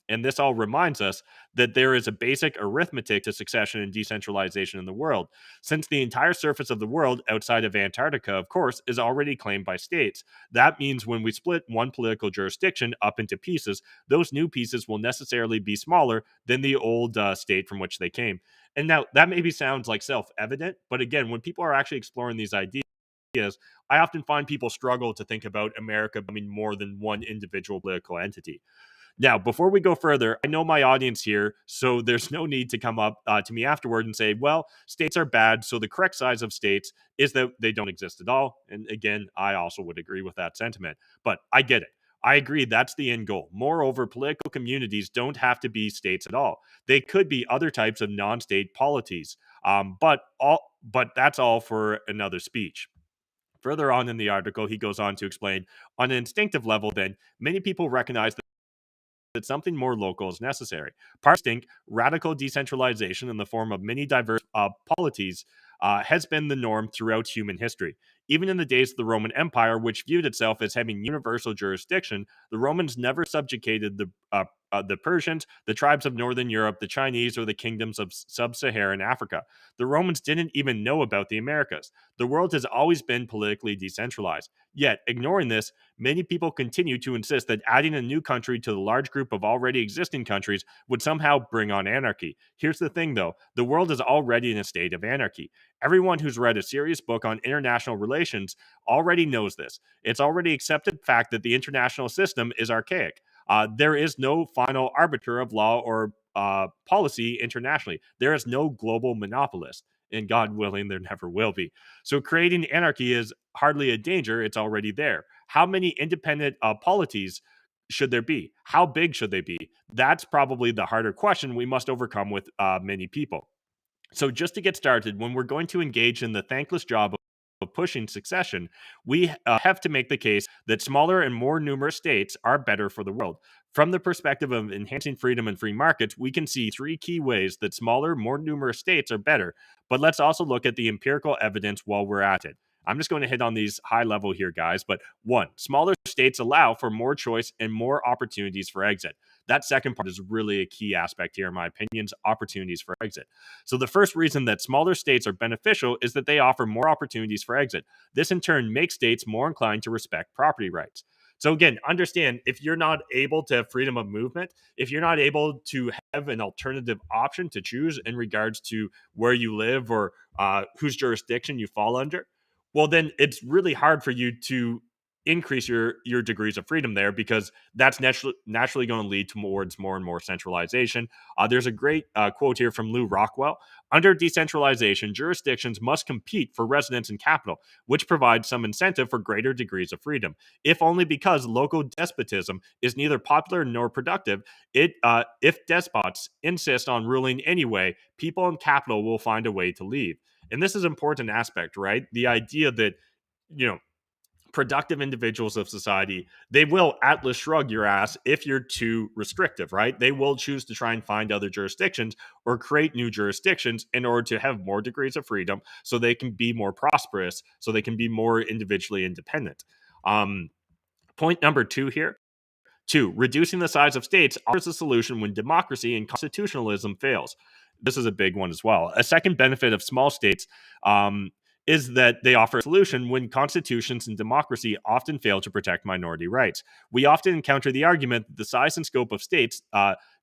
this all reminds us that there is a basic arithmetic to succession and decentralization in the world. Since the entire surface of the world outside of Antarctica, of course, is already claimed by states, that means when we split one political jurisdiction up into pieces, those new pieces will necessarily be smaller than the old state from which they came. And now that maybe sounds like self-evident, but again, when people are actually exploring these ideas, I often find people struggle to think about America becoming more than one individual political entity. Now, before we go further, I know my audience here, so there's no need to come up to me afterward and say, well, states are bad, so the correct size of states is that they don't exist at all. And again, I also would agree with that sentiment, but I get it. I agree that's the end goal. Moreover, political communities don't have to be states at all. They could be other types of non-state polities, but that's all for another speech. Further on in the article, he goes on to explain, on an instinctive level, then, many people recognize that something more local is necessary. Part instinct, radical decentralization in the form of many diverse polities has been the norm throughout human history. Even in the days of the Roman Empire, which viewed itself as having universal jurisdiction, the Romans never subjugated the Persians, the tribes of Northern Europe, the Chinese, or the kingdoms of sub-Saharan Africa. The Romans didn't even know about the Americas. The world has always been politically decentralized. Yet, ignoring this, many people continue to insist that adding a new country to the large group of already existing countries would somehow bring on anarchy. Here's the thing, though. The world is already in a state of anarchy. Everyone who's read a serious book on international relations already knows this. It's already accepted fact that the international system is archaic. There is no final arbiter of law or policy internationally. There is no global monopolist. and God willing, there never will be. So creating anarchy is hardly a danger, it's already there. How many independent polities should there be? How big should they be? That's probably the harder question we must overcome with many people. So, just to get started, when we're going to engage in the thankless job of pushing succession, we have to make the case that smaller and more numerous states are better for the world. From the perspective of enhancing freedom and free markets, we can see three key ways that smaller, more numerous states are better. But let's also look at the empirical evidence while we're at it. I'm just going to hit on these high level here, guys. But one, smaller states allow for more choice and more opportunities for exit. That second part is really a key aspect here, in my opinion, opportunities for exit. So the first reason that smaller states are beneficial is that they offer more opportunities for exit. This in turn makes states more inclined to respect property rights. So again, understand, if you're not able to have freedom of movement, if you're not able to have an alternative option to choose in regards to where you live or whose jurisdiction you fall under, well, then it's really hard for you to increase your degrees of freedom there, because that's naturally going to lead towards more and more centralization. There's a great quote here from Lou Rockwell. Under decentralization, jurisdictions must compete for residence and capital, which provides some incentive for greater degrees of freedom. If only because local despotism is neither popular nor productive, if despots insist on ruling anyway, people and capital will find a way to leave. And this is an important aspect, right? The idea that, you know, productive individuals of society, they will atlas shrug your ass if you're too restrictive, right? They will choose to try and find other jurisdictions or create new jurisdictions in order to have more degrees of freedom so they can be more prosperous, so they can be more individually independent. Point number two here. Two, reducing the size of states offers a solution when democracy and constitutionalism fails. This is a big one as well. A second benefit of small states is that they offer a solution when constitutions and democracy often fail to protect minority rights. We often encounter the argument that the size and scope of states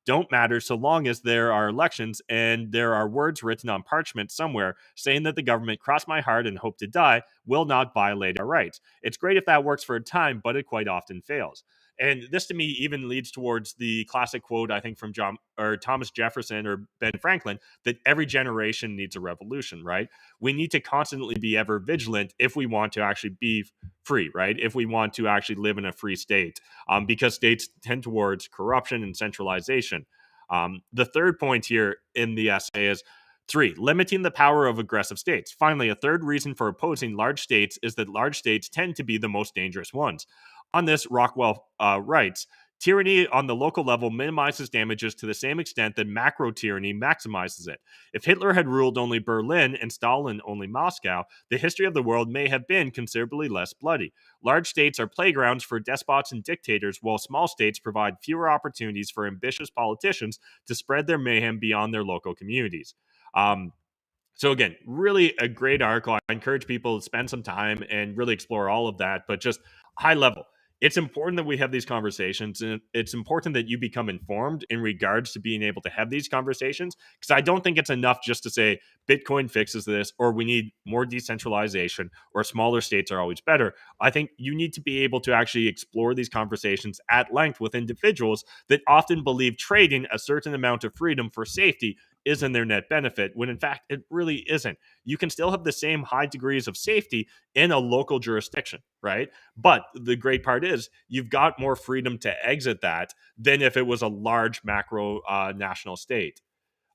don't matter so long as there are elections and there are words written on parchment somewhere saying that the government crossed my heart and hope to die will not violate our rights. It's great if that works for a time, but it quite often fails. And this to me even leads towards the classic quote, I think, from John or Thomas Jefferson or Ben Franklin, that every generation needs a revolution, right? We need to constantly be ever vigilant if we want to actually be free, right? If we want to actually live in a free state, because states tend towards corruption and centralization. The third point here in the essay is three, limiting the power of aggressive states. Finally, a third reason for opposing large states is that large states tend to be the most dangerous ones. On this, Rockwell writes, tyranny on the local level minimizes damages to the same extent that macro tyranny maximizes it. If Hitler had ruled only Berlin and Stalin only Moscow, the history of the world may have been considerably less bloody. Large states are playgrounds for despots and dictators, while small states provide fewer opportunities for ambitious politicians to spread their mayhem beyond their local communities. So again, really a great article. I encourage people to spend some time and really explore all of that, but just high level. It's important that we have these conversations, and it's important that you become informed in regards to being able to have these conversations, because I don't think it's enough just to say Bitcoin fixes this, or we need more decentralization, or smaller states are always better. I think you need to be able to actually explore these conversations at length with individuals that often believe trading a certain amount of freedom for safety is in their net benefit, when in fact it really isn't. You can still have the same high degrees of safety in a local jurisdiction, right? But the great part is you've got more freedom to exit that than if it was a large macro national state.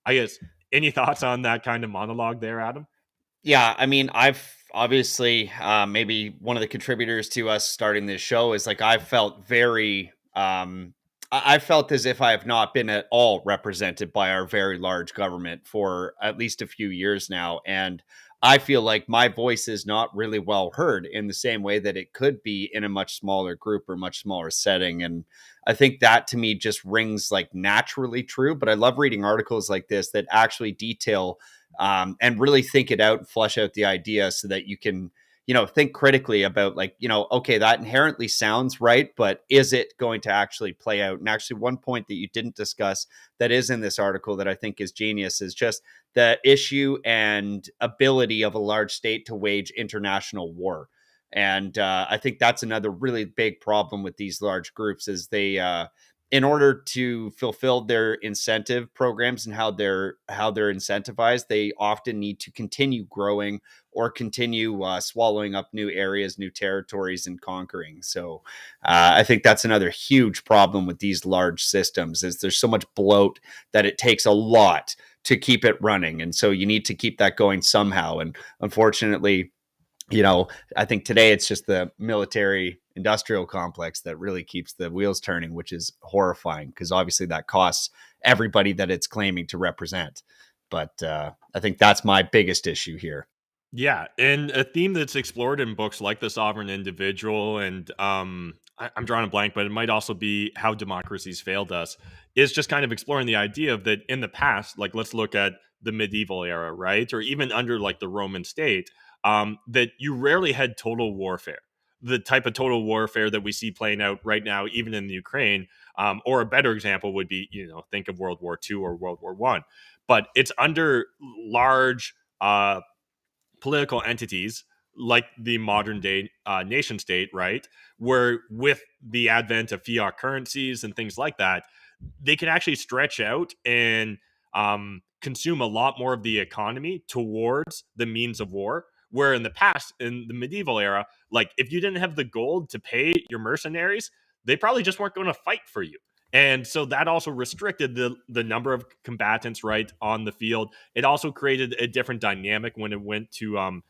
I guess, any thoughts on that kind of monologue there, Adam? Yeah, I mean, I've obviously maybe one of the contributors to us starting this show is like I've felt very I felt as if I have not been at all represented by our very large government for at least a few years now, and I feel like my voice is not really well heard in the same way that it could be in a much smaller group or much smaller setting. And I think that to me just rings like naturally true. But I love reading articles like this that actually detail and really think it out and flesh out the idea so that you can, think critically about like, okay, that inherently sounds right, but is it going to actually play out? And actually one point that you didn't discuss that is in this article that I think is genius is just the issue and ability of a large state to wage international war. And I think that's another really big problem with these large groups is in order to fulfill their incentive programs and how they're incentivized, they often need to continue growing or continue swallowing up new areas, new territories, and conquering. So I think that's another huge problem with these large systems, is there's so much bloat that it takes a lot to keep it running. And so you need to keep that going somehow. And unfortunately, I think today it's just the military industrial complex that really keeps the wheels turning, which is horrifying, because obviously that costs everybody that it's claiming to represent. But I think that's my biggest issue here. Yeah, and a theme that's explored in books like The Sovereign Individual and I'm drawing a blank, but it might also be How Democracies Failed Us, is just kind of exploring the idea of that in the past, like let's look at the medieval era, right? Or even under like the Roman state, that you rarely had total warfare. The type of total warfare that we see playing out right now, even in the Ukraine, or a better example would be, think of World War II or World War One. But it's under large political entities like the modern day nation state, right? Where with the advent of fiat currencies and things like that, they can actually stretch out and consume a lot more of the economy towards the means of war. Where in the past, in the medieval era, like if you didn't have the gold to pay your mercenaries, they probably just weren't going to fight for you. And so that also restricted the number of combatants right on the field. It also created a different dynamic when it went to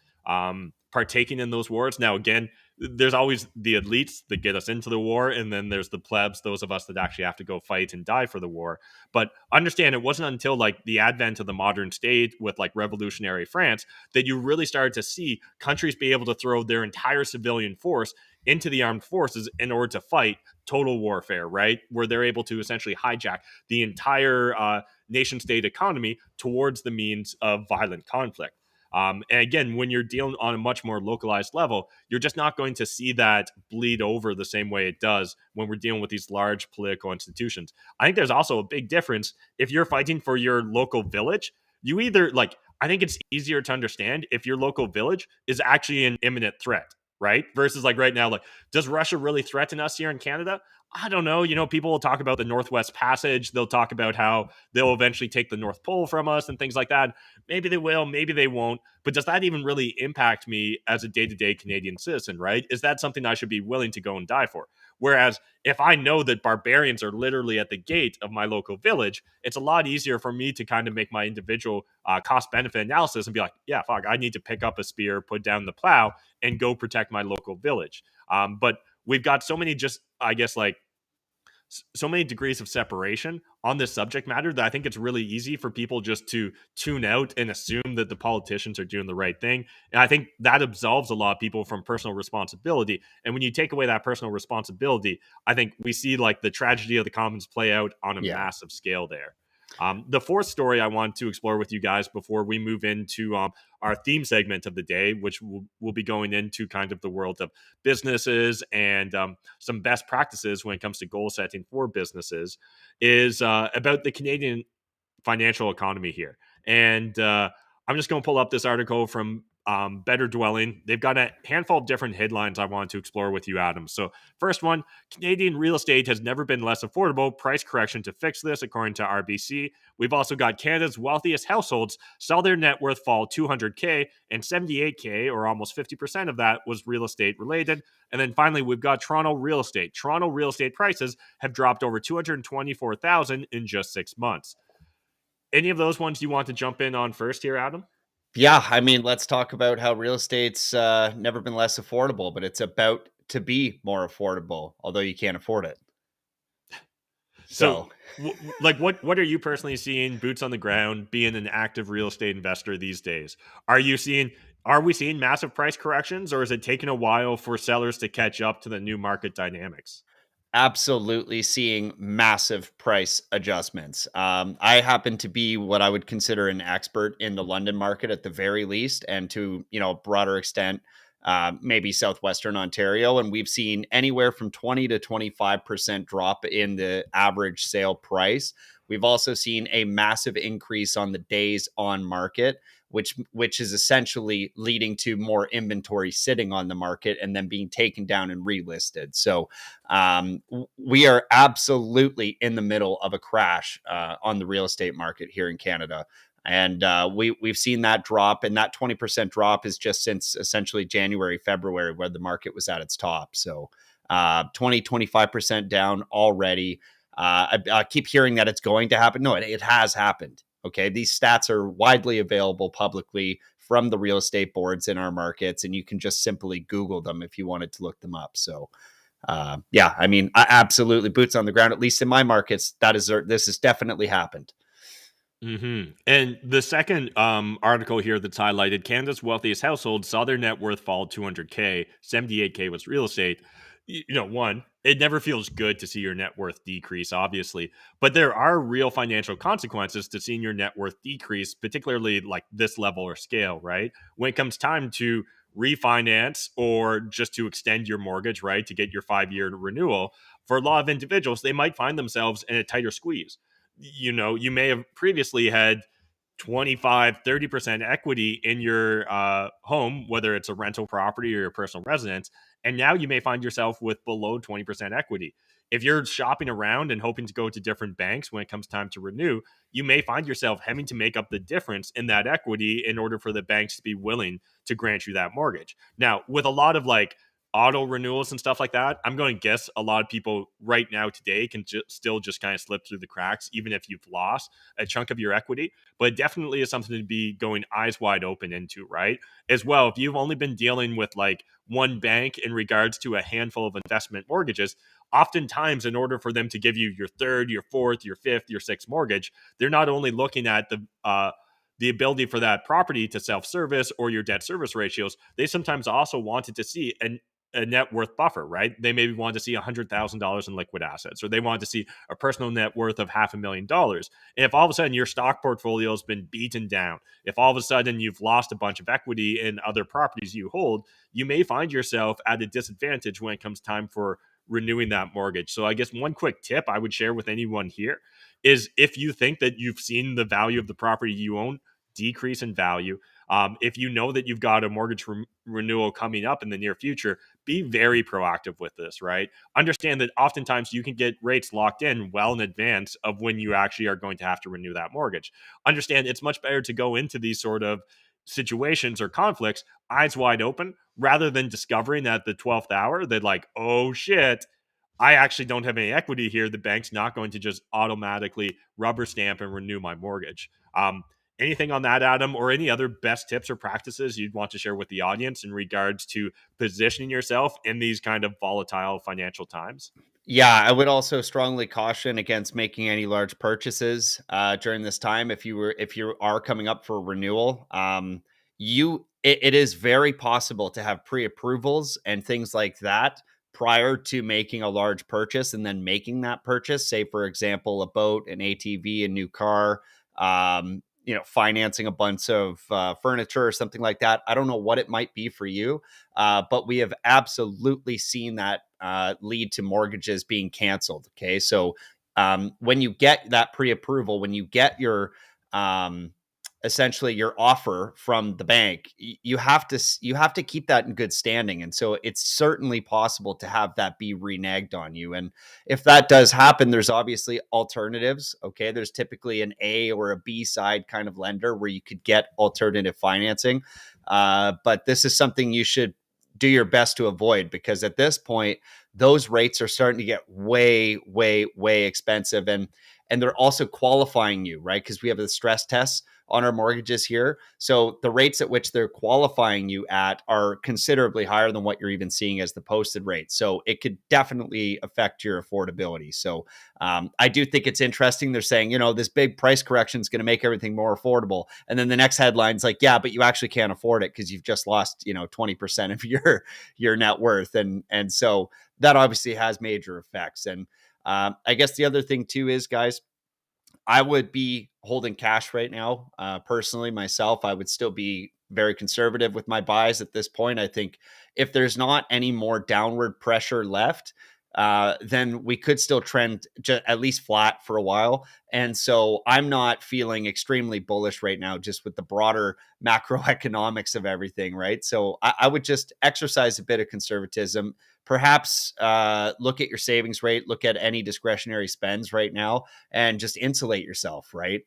partaking in those wars. Now, again, there's always the elites that get us into the war, and then there's the plebs, those of us that actually have to go fight and die for the war. But understand, it wasn't until like the advent of the modern state with like revolutionary France that you really started to see countries be able to throw their entire civilian force into the armed forces in order to fight total warfare, right? Where they're able to essentially hijack the entire nation state economy towards the means of violent conflict. And again, when you're dealing on a much more localized level, you're just not going to see that bleed over the same way it does when we're dealing with these large political institutions. I think there's also a big difference if you're fighting for your local village. You either like, I think it's easier to understand if your local village is actually an imminent threat, right? Versus like right now, like, does Russia really threaten us here in Canada? I don't know. People will talk about the Northwest Passage. They'll talk about how they'll eventually take the North Pole from us and things like that. Maybe they will, maybe they won't. But does that even really impact me as a day-to-day Canadian citizen, right? Is that something I should be willing to go and die for? Whereas if I know that barbarians are literally at the gate of my local village, it's a lot easier for me to kind of make my individual cost-benefit analysis and be like, yeah, fuck, I need to pick up a spear, put down the plow, and go protect my local village. But we've got so many just, I guess, like so many degrees of separation on this subject matter that I think it's really easy for people just to tune out and assume that the politicians are doing the right thing. And I think that absolves a lot of people from personal responsibility. And when you take away that personal responsibility, I think we see like the tragedy of the commons play out on a massive scale there. The fourth story I want to explore with you guys before we move into our theme segment of the day, which we'll be going into kind of the world of businesses and some best practices when it comes to goal setting for businesses, is about the Canadian financial economy here. And I'm just going to pull up this article from Better Dwelling. They've got a handful of different headlines I wanted to explore with you, Adam. So first one, Canadian real estate has never been less affordable. Price correction to fix this, according to RBC. We've also got Canada's wealthiest households saw their net worth fall 200K, and 78K, or almost 50% of that, was real estate related. And then finally, we've got Toronto real estate. Toronto real estate prices have dropped over 224,000 in just 6 months. Any of those ones you want to jump in on first here, Adam? Yeah, I mean, let's talk about how real estate's never been less affordable, but it's about to be more affordable, although you can't afford it. So what are you personally seeing, boots on the ground, being an active real estate investor these days? Are we seeing massive price corrections, or is it taking a while for sellers to catch up to the new market dynamics? Absolutely seeing massive price adjustments. I happen to be what I would consider an expert in the London market at the very least, and to a broader extent, maybe southwestern Ontario, and we've seen anywhere from 20 to 25% drop in the average sale price. We've also seen a massive increase on the days on market, which is essentially leading to more inventory sitting on the market and then being taken down and relisted. So we are absolutely in the middle of a crash on the real estate market here in Canada. And we've seen that drop, and that 20% drop is just since essentially January, February, where the market was at its top. So 25% down already. I keep hearing that it's going to happen. No, it has happened. Okay. These stats are widely available publicly from the real estate boards in our markets, and you can just simply Google them if you wanted to look them up. So yeah, I mean, absolutely boots on the ground, at least in my markets. This has definitely happened. Mm-hmm. And the second article here that's highlighted, Canada's wealthiest households saw their net worth fall 200K, 78K was real estate. One, it never feels good to see your net worth decrease, obviously, but there are real financial consequences to seeing your net worth decrease, particularly like this level or scale, right? When it comes time to refinance or just to extend your mortgage, right, to get your 5-year renewal, for a lot of individuals, they might find themselves in a tighter squeeze. You may have previously had 25-30% equity in your home, whether it's a rental property or your personal residence, and now you may find yourself with below 20% equity. If you're shopping around and hoping to go to different banks when it comes time to renew, you may find yourself having to make up the difference in that equity in order for the banks to be willing to grant you that mortgage. Now, with a lot of like auto renewals and stuff like that, I'm going to guess a lot of people right now today can still just kind of slip through the cracks, even if you've lost a chunk of your equity. But it definitely is something to be going eyes wide open into, right? As well, if you've only been dealing with like one bank in regards to a handful of investment mortgages, oftentimes in order for them to give you your third, your fourth, your fifth, your sixth mortgage, they're not only looking at the ability for that property to self-service or your debt service ratios, they sometimes also wanted to see a net worth buffer, right? They maybe want to see $100,000 in liquid assets, or they want to see a personal net worth of $500,000. And if all of a sudden your stock portfolio has been beaten down, if all of a sudden you've lost a bunch of equity in other properties you hold, you may find yourself at a disadvantage when it comes time for renewing that mortgage. So I guess one quick tip I would share with anyone here is if you think that you've seen the value of the property you own decrease in value, if you know that you've got a mortgage renewal coming up in the near future, be very proactive with this, right? Understand that oftentimes you can get rates locked in well in advance of when you actually are going to have to renew that mortgage. Understand it's much better to go into these sort of situations or conflicts eyes wide open rather than discovering at the 12th hour that like, oh shit, I actually don't have any equity here. The bank's not going to just automatically rubber stamp and renew my mortgage. Anything on that, Adam, or any other best tips or practices you'd want to share with the audience in regards to positioning yourself in these kind of volatile financial times? Yeah, I would also strongly caution against making any large purchases during this time. If you are coming up for renewal, it is very possible to have pre-approvals and things like that prior to making a large purchase, and then making that purchase. Say, for example, a boat, an ATV, a new car. Financing a bunch of furniture or something like that. I don't know what it might be for you, but we have absolutely seen that lead to mortgages being canceled. Okay. So when you get that pre-approval, when you get your essentially your offer from the bank, you have to keep that in good standing. And so it's certainly possible to have that be reneged on you. And if that does happen, there's obviously alternatives. Okay. There's typically an A or a B side kind of lender where you could get alternative financing. But this is something you should do your best to avoid, because at this point, those rates are starting to get way, way, way expensive. And they're also qualifying you, right? Because we have the stress tests on our mortgages here. So the rates at which they're qualifying you at are considerably higher than what you're even seeing as the posted rate. So it could definitely affect your affordability. So I do think it's interesting. They're saying, this big price correction is going to make everything more affordable. And then the next headline's like, yeah, but you actually can't afford it because you've just lost, 20% of your net worth. And so that obviously has major effects. And I guess the other thing too is, guys, I would be holding cash right now. Personally, myself, I would still be very conservative with my buys at this point. I think if there's not any more downward pressure left, then we could still trend at least flat for a while. And so I'm not feeling extremely bullish right now, just with the broader macroeconomics of everything, right? So I would just exercise a bit of conservatism. Perhaps look at your savings rate, look at any discretionary spends right now, and just insulate yourself, right?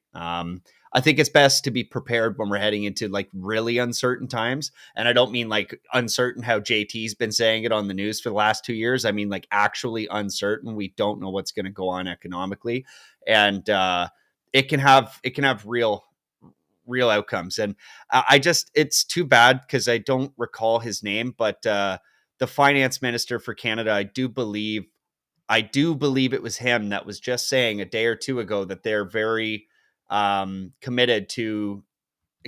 I think it's best to be prepared when we're heading into like really uncertain times. And I don't mean like uncertain how JT's been saying it on the news for the last 2 years. I mean like actually uncertain. We don't know what's going to go on economically, and it can have real outcomes. And I just, it's too bad because I don't recall his name, but the finance minister for Canada, I do believe it was him that was just saying a day or two ago that they're very committed to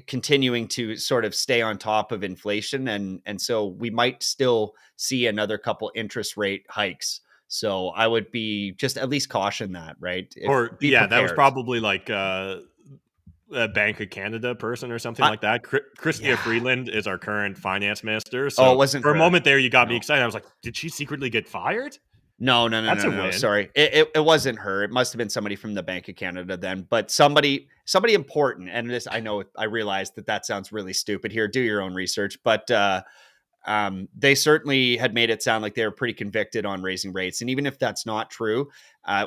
continuing to sort of stay on top of inflation. And so we might still see another couple interest rate hikes. So I would be just at least caution that, right? Be that was prepared. probably like a Bank of Canada person or something like that. Chrystia Yeah. Freeland is our current finance minister. Oh, So it wasn't for a her. moment there, you got me No. excited. I was like, did she secretly get fired? No. That's a win. Sorry. It wasn't her. It must have been somebody from the Bank of Canada then, but somebody important. And this, I realized that sounds really stupid here. Do your own research, but they certainly had made it sound like they were pretty convicted on raising rates. And even if that's not true,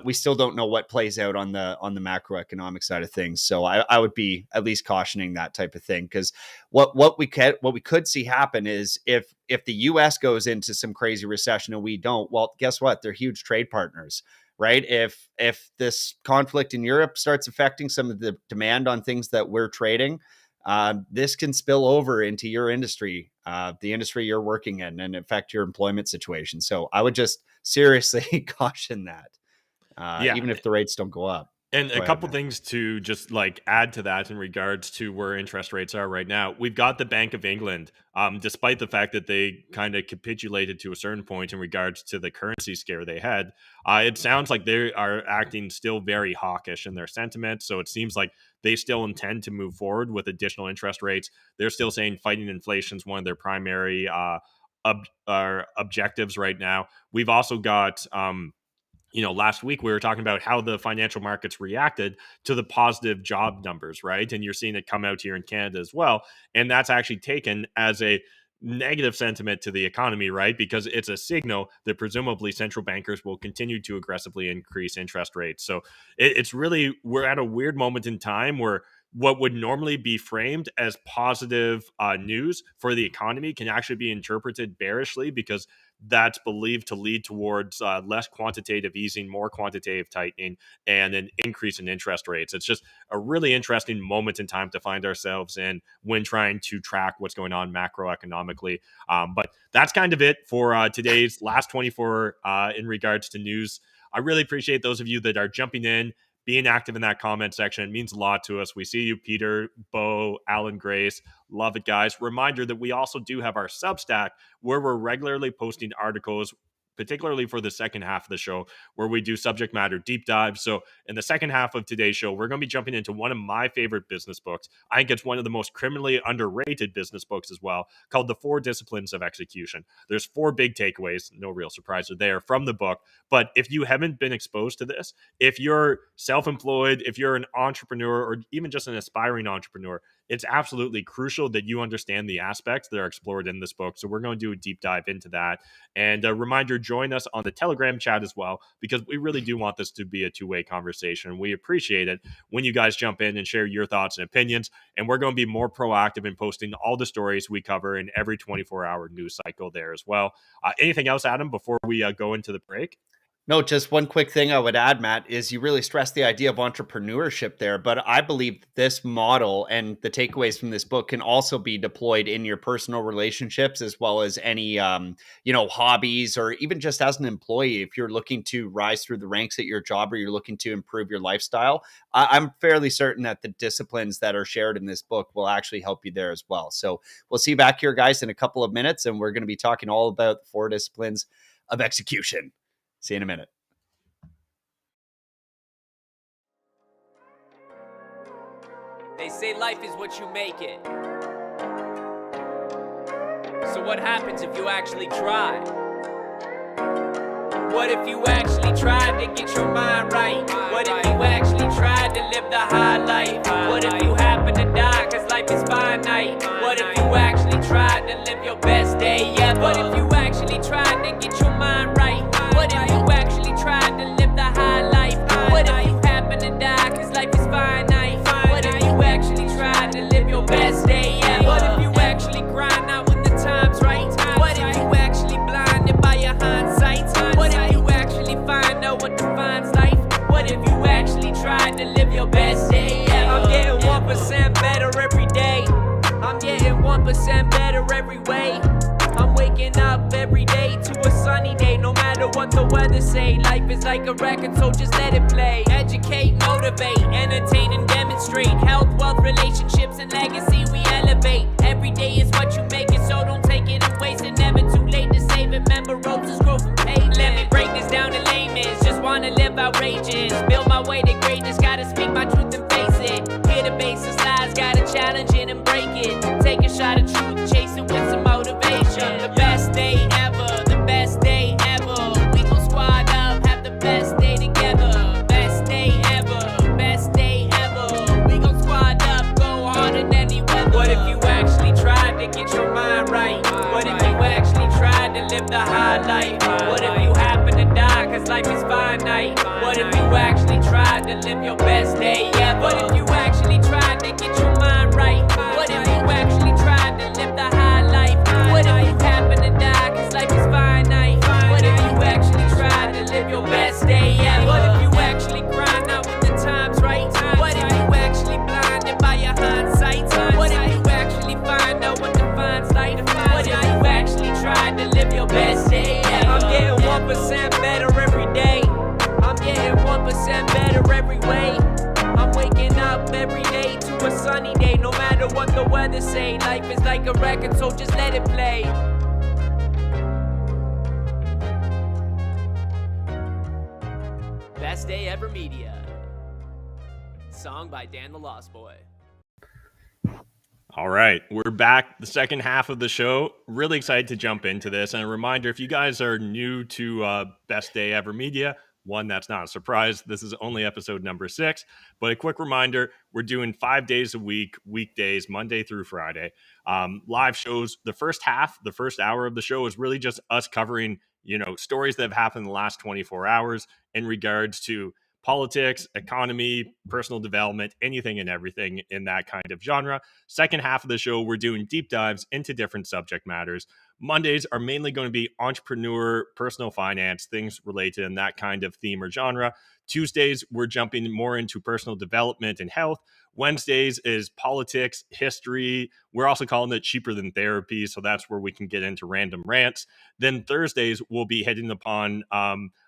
we still don't know what plays out on the macroeconomic side of things. So I would be at least cautioning that type of thing, because what we could see happen is if the US goes into some crazy recession and we don't, well, guess what? They're huge trade partners, right? If this conflict in Europe starts affecting some of the demand on things that we're trading, this can spill over into your industry, the industry you're working in, and affect your employment situation. So I would just seriously caution that, even if the rates don't go up. And Go a ahead, couple man. things to just like add to that in regards to where interest rates are right now. We've got the Bank of England, despite the fact that they kind of capitulated to a certain point in regards to the currency scare they had. It sounds like they are acting still very hawkish in their sentiment. So it seems like they still intend to move forward with additional interest rates. They're still saying fighting inflation is one of their primary objectives right now. We've also got last week we were talking about how the financial markets reacted to the positive job numbers, right? And you're seeing it come out here in Canada as well. And that's actually taken as a negative sentiment to the economy, right? Because it's a signal that presumably central bankers will continue to aggressively increase interest rates. So it's really, we're at a weird moment in time where what would normally be framed as positive news for the economy can actually be interpreted bearishly, because that's believed to lead towards less quantitative easing, more quantitative tightening, and an increase in interest rates. It's just a really interesting moment in time to find ourselves in when trying to track what's going on macroeconomically. But that's kind of it for today's last 24 in regards to news. I really appreciate those of you that are jumping in, being active in that comment section. It means a lot to us. We see you, Peter, Bo, Alan, Grace. Love it, guys. Reminder that we also do have our Substack, where we're regularly posting articles, particularly for the second half of the show, where we do subject matter deep dives. So in the second half of today's show, we're going to be jumping into one of my favorite business books. I think it's one of the most criminally underrated business books as well, called The 4 Disciplines of Execution. There's 4 big takeaways, no real surprise there, from the book. But if you haven't been exposed to this, if you're self-employed, if you're an entrepreneur, or even just an aspiring entrepreneur, it's absolutely crucial that you understand the aspects that are explored in this book. So we're going to do a deep dive into that. And a reminder, join us on the Telegram chat as well, because we really do want this to be a two-way conversation. We appreciate it when you guys jump in and share your thoughts and opinions. And we're going to be more proactive in posting all the stories we cover in every 24-hour news cycle there as well. Anything else, Adam, before we go into the break? No, just one quick thing I would add, Matt, is you really stress the idea of entrepreneurship there. But I believe this model and the takeaways from this book can also be deployed in your personal relationships, as well as any, hobbies, or even just as an employee. If you're looking to rise through the ranks at your job, or you're looking to improve your lifestyle, I'm fairly certain that the disciplines that are shared in this book will actually help you there as well. So we'll see you back here, guys, in a couple of minutes, and we're going to be talking all about the 4 disciplines of execution. See you in a minute. They say life is what you make it. So what happens if you actually try? What if you actually tried to get your mind right? What if you actually tried to live the high life? What if you happen to die cause life is finite? What if you actually tried to live your best day ever? What if you actually tried to get your mind right? What if you actually tried to live the high life? What if you happen to die cause life is finite? What if you actually tried to live your best day ever? What if you actually grind out when the time's right? What if you actually blinded by your hindsight? What if you actually find out what defines life? What if you actually tried to live your best day ever? I'm getting 1% better every day. I'm getting 1% better every way. I'm waking up every day to a sunny day. No matter what the weather say, life is like a record, so just let it play. Educate, motivate, entertain and demonstrate. Health, wealth, relationships and legacy we elevate. Every day is what you make it, so don't take it and waste it. Never too late to save it. Remember, roses grow from pavement. Let me break this down to layman's. Just wanna live outrageous. Build my way to greatness. Gotta speak my truth and face it. Hear the basis lies. Gotta challenge it and break it. Take a shot of truth. Chase it with some motivation. The best day ever. The best day ever. We gon' squad up. Have the best day together. Best day ever. Best day ever. We gon' squad up. Go harder than any weather. What if you actually tried to get your mind right? What if you actually tried to live the high life? What if you happen to die cause life is finite? What if you actually tried to live your best day ever? What if you actually tried to get your mind right? What if you actually tried to live the high life? What if you happen to die cause life is finite? What if you actually tried to live your best day ever? What if you actually grind out when the time's right? What if you actually blinded by your hindsight? What if you actually find out what defines life? What if you actually tried to live your best day ever? I'm getting 1% better every day. I'm getting 1% better every way. I'm waking up every day to a sunny day. No matter what the weather say, life is like a record, so just let it play. Best Day Ever Media. Song by Dan the Lost Boy. All right, we're back. The second half of the show. Really excited to jump into this. And a reminder, if you guys are new to Best Day Ever Media, one, that's not a surprise. This is only episode number 6. But a quick reminder, we're doing 5 days a week, weekdays, Monday through Friday. Live shows. The first half, the first hour of the show is really just us covering, stories that have happened in the last 24 hours in regards to politics, economy, personal development, anything and everything in that kind of genre. Second half of the show, we're doing deep dives into different subject matters. Mondays are mainly going to be entrepreneur, personal finance, things related in that kind of theme or genre. Tuesdays, we're jumping more into personal development and health. Wednesdays is politics, history. We're also calling it cheaper than therapy, so that's where we can get into random rants. Then Thursdays, we'll be hitting upon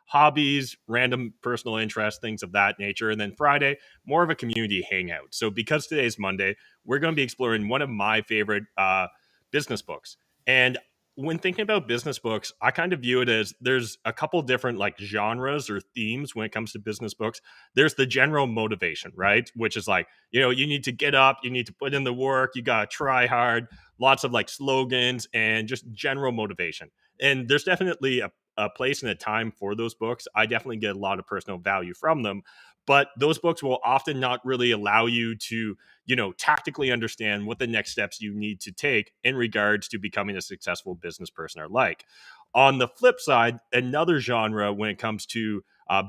hobbies, random personal interests, things of that nature. And then Friday, more of a community hangout. So because today's Monday, we're going to be exploring one of my favorite business books. And when thinking about business books, I kind of view it as there's a couple different genres or themes when it comes to business books. There's the general motivation, right? Which is you need to get up, you need to put in the work, you got to try hard, lots of slogans and just general motivation. And there's definitely a place and a time for those books. I definitely get a lot of personal value from them, but those books will often not really allow you to, tactically understand what the next steps you need to take in regards to becoming a successful business person are like. On the flip side, another genre when it comes to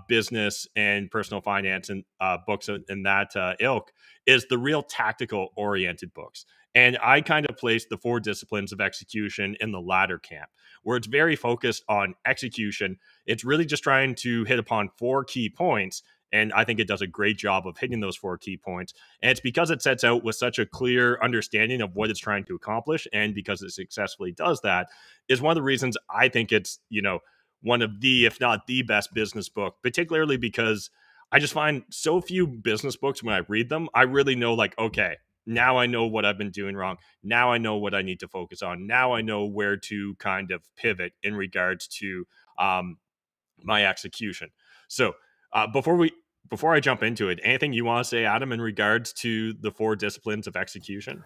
business and personal finance and books in that ilk is the real tactical oriented books. And I kind of place the 4 disciplines of execution in the latter camp, where it's very focused on execution. It's really just trying to hit upon 4 key points. And I think it does a great job of hitting those 4 key points. And it's because it sets out with such a clear understanding of what it's trying to accomplish. And because it successfully does that is one of the reasons I think it's, one of the, if not the best business book, particularly because I just find so few business books when I read them, I really know okay, now I know what I've been doing wrong. Now I know what I need to focus on. Now I know where to kind of pivot in regards to my execution. So before we before I jump into it, anything you want to say, Adam, in regards to the 4 disciplines of execution?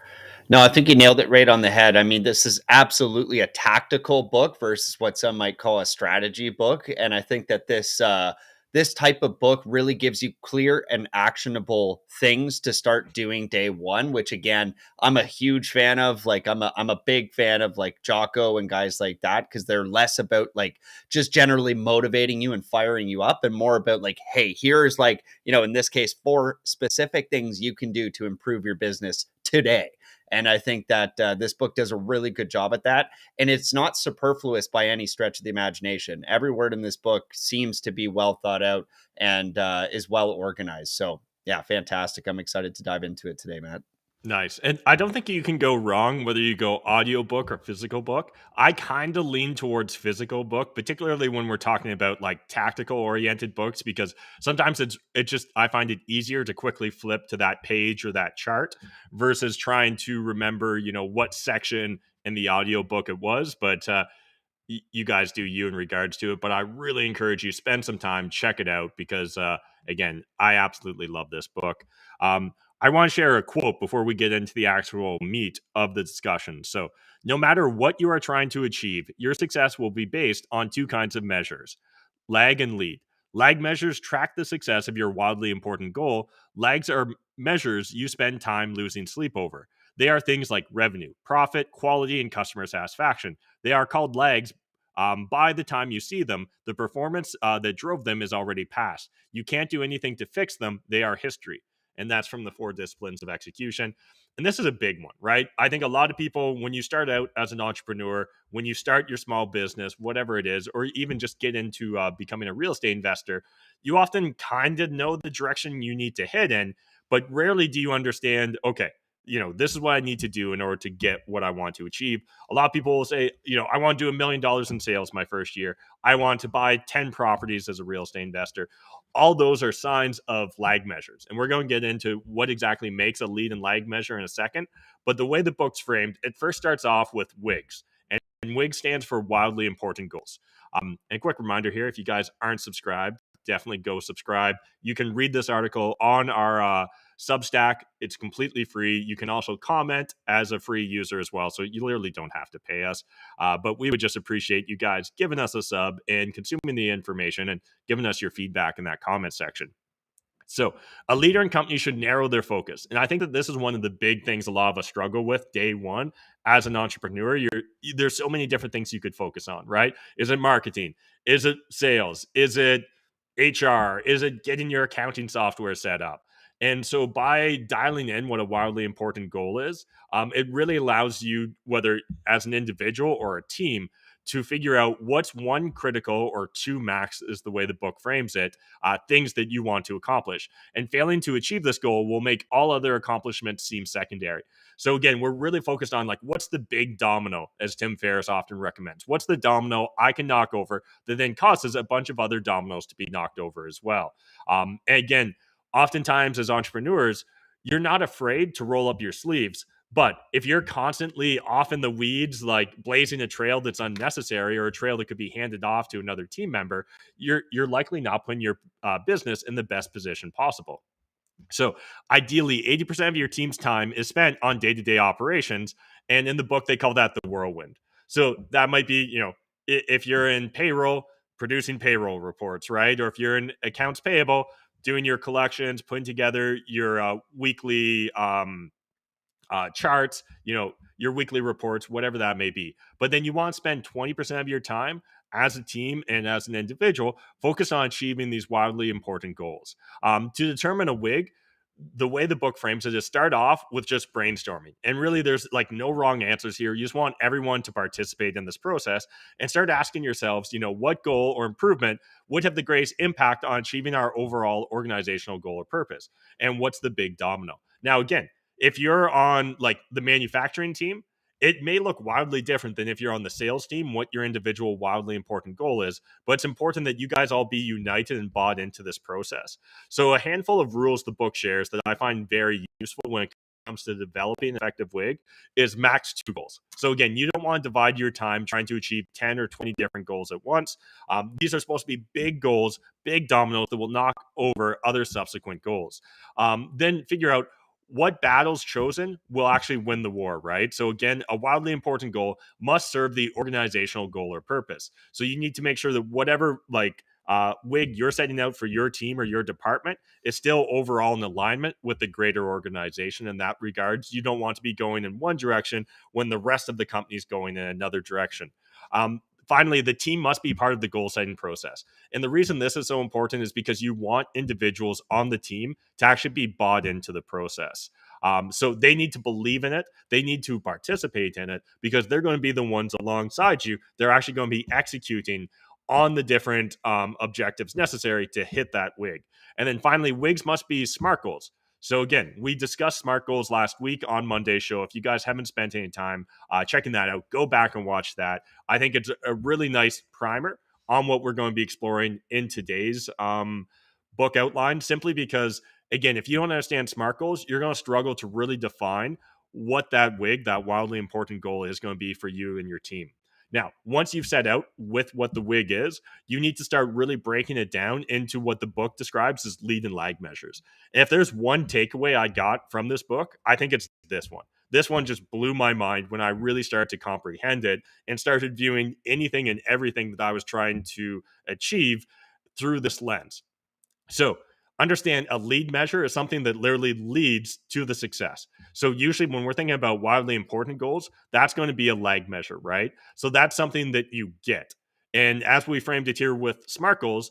No, I think you nailed it right on the head. I mean, this is absolutely a tactical book versus what some might call a strategy book. And I think that this type of book really gives you clear and actionable things to start doing day one, which again, I'm a huge fan of. Like I'm a big fan of like Jocko and guys like that, because they're less about like just generally motivating you and firing you up, and more about like, hey, here's like, in this case, 4 specific things you can do to improve your business today. And I think that this book does a really good job at that. And it's not superfluous by any stretch of the imagination. Every word in this book seems to be well thought out and is well organized. So, yeah, fantastic. I'm excited to dive into it today, Matt. Nice. And I don't think you can go wrong whether you go audiobook or physical book. I kind of lean towards physical book, particularly when we're talking about like tactical oriented books, because sometimes I find it easier to quickly flip to that page or that chart versus trying to remember, what section in the audiobook it was. But you guys do you in regards to it, but I really encourage you spend some time, check it out, because again, I absolutely love this book. I want to share a quote before we get into the actual meat of the discussion. So no matter what you are trying to achieve, your success will be based on 2 kinds of measures: lag and lead. Lag measures track the success of your wildly important goal. Lags are measures you spend time losing sleep over. They are things like revenue, profit, quality, and customer satisfaction. They are called lags. By the time you see them, the performance that drove them is already past. You can't do anything to fix them. They are history. And that's from the 4 disciplines of execution. And this is a big one, right? I think a lot of people, when you start out as an entrepreneur, when you start your small business, whatever it is, or even just get into becoming a real estate investor, you often kind of know the direction you need to head in, but rarely do you understand, okay, this is what I need to do in order to get what I want to achieve. A lot of people will say, I want to do $1 million in sales my first year. I want to buy 10 properties as a real estate investor. All those are signs of lag measures. And we're going to get into what exactly makes a lead and lag measure in a second. But the way the book's framed, it first starts off with WIGs. And WIG stands for wildly important goals. And a quick reminder here, if you guys aren't subscribed, definitely go subscribe. You can read this article on our Substack. It's completely free. You can also comment as a free user as well, so you literally don't have to pay us. But we would just appreciate you guys giving us a sub and consuming the information and giving us your feedback in that comment section. So a leader in company should narrow their focus. And I think that this is one of the big things a lot of us struggle with day one as an entrepreneur. There's so many different things you could focus on, right? Is it marketing? Is it sales? Is it HR? Is it getting your accounting software set up? And so by dialing in what a wildly important goal is, it really allows you, whether as an individual or a team, to figure out what's 1 critical or 2 max, is the way the book frames it, things that you want to accomplish. And failing to achieve this goal will make all other accomplishments seem secondary. So again, we're really focused on like, what's the big domino, as Tim Ferriss often recommends? What's the domino I can knock over that then causes a bunch of other dominoes to be knocked over as well? And again, oftentimes as entrepreneurs, you're not afraid to roll up your sleeves. But if you're constantly off in the weeds, like blazing a trail that's unnecessary or a trail that could be handed off to another team member, you're likely not putting your business in the best position possible. So ideally, 80% of your team's time is spent on day-to-day operations. And in the book, they call that the whirlwind. So that might be, if you're in payroll, producing payroll reports, right? Or if you're in accounts payable, doing your collections, putting together your weekly charts, your weekly reports, whatever that may be. But then you want to spend 20% of your time as a team and as an individual focus on achieving these wildly important goals. To determine a WIG, the way the book frames it is start off with just brainstorming. And really, there's like no wrong answers here. You just want everyone to participate in this process and start asking yourselves, what goal or improvement would have the greatest impact on achieving our overall organizational goal or purpose? And what's the big domino? Now, again, if you're on like the manufacturing team, it may look wildly different than if you're on the sales team, what your individual wildly important goal is. But it's important that you guys all be united and bought into this process. So a handful of rules the book shares that I find very useful when it comes to developing an effective WIG is max 2 goals. So again, you don't want to divide your time trying to achieve 10 or 20 different goals at once. These are supposed to be big goals, big dominoes that will knock over other subsequent goals. Then figure out what battles chosen will actually win the war, right? So again, a wildly important goal must serve the organizational goal or purpose. So you need to make sure that whatever WIG you're setting out for your team or your department is still overall in alignment with the greater organization. In that regards, you don't want to be going in one direction when the rest of the company is going in another direction. Finally, the team must be part of the goal setting process. And the reason this is so important is because you want individuals on the team to actually be bought into the process. So they need to believe in it. They need to participate in it because they're going to be the ones alongside you. They're actually going to be executing on the different objectives necessary to hit that WIG. And then finally, WIGs must be SMART goals. So again, we discussed SMART goals last week on Monday's show. If you guys haven't spent any time checking that out, go back and watch that. I think it's a really nice primer on what we're going to be exploring in today's book outline, simply because, again, if you don't understand SMART goals, you're going to struggle to really define what that WIG, that wildly important goal, is going to be for you and your team. Now, once you've set out with what the WIG is, you need to start really breaking it down into what the book describes as lead and lag measures. And if there's one takeaway I got from this book, I think it's this one. This one just blew my mind when I really started to comprehend it and started viewing anything and everything that I was trying to achieve through this lens. So understand a lead measure is something that literally leads to the success. So usually when we're thinking about wildly important goals, that's going to be a lag measure, right? So that's something that you get. And as we framed it here with SMART goals,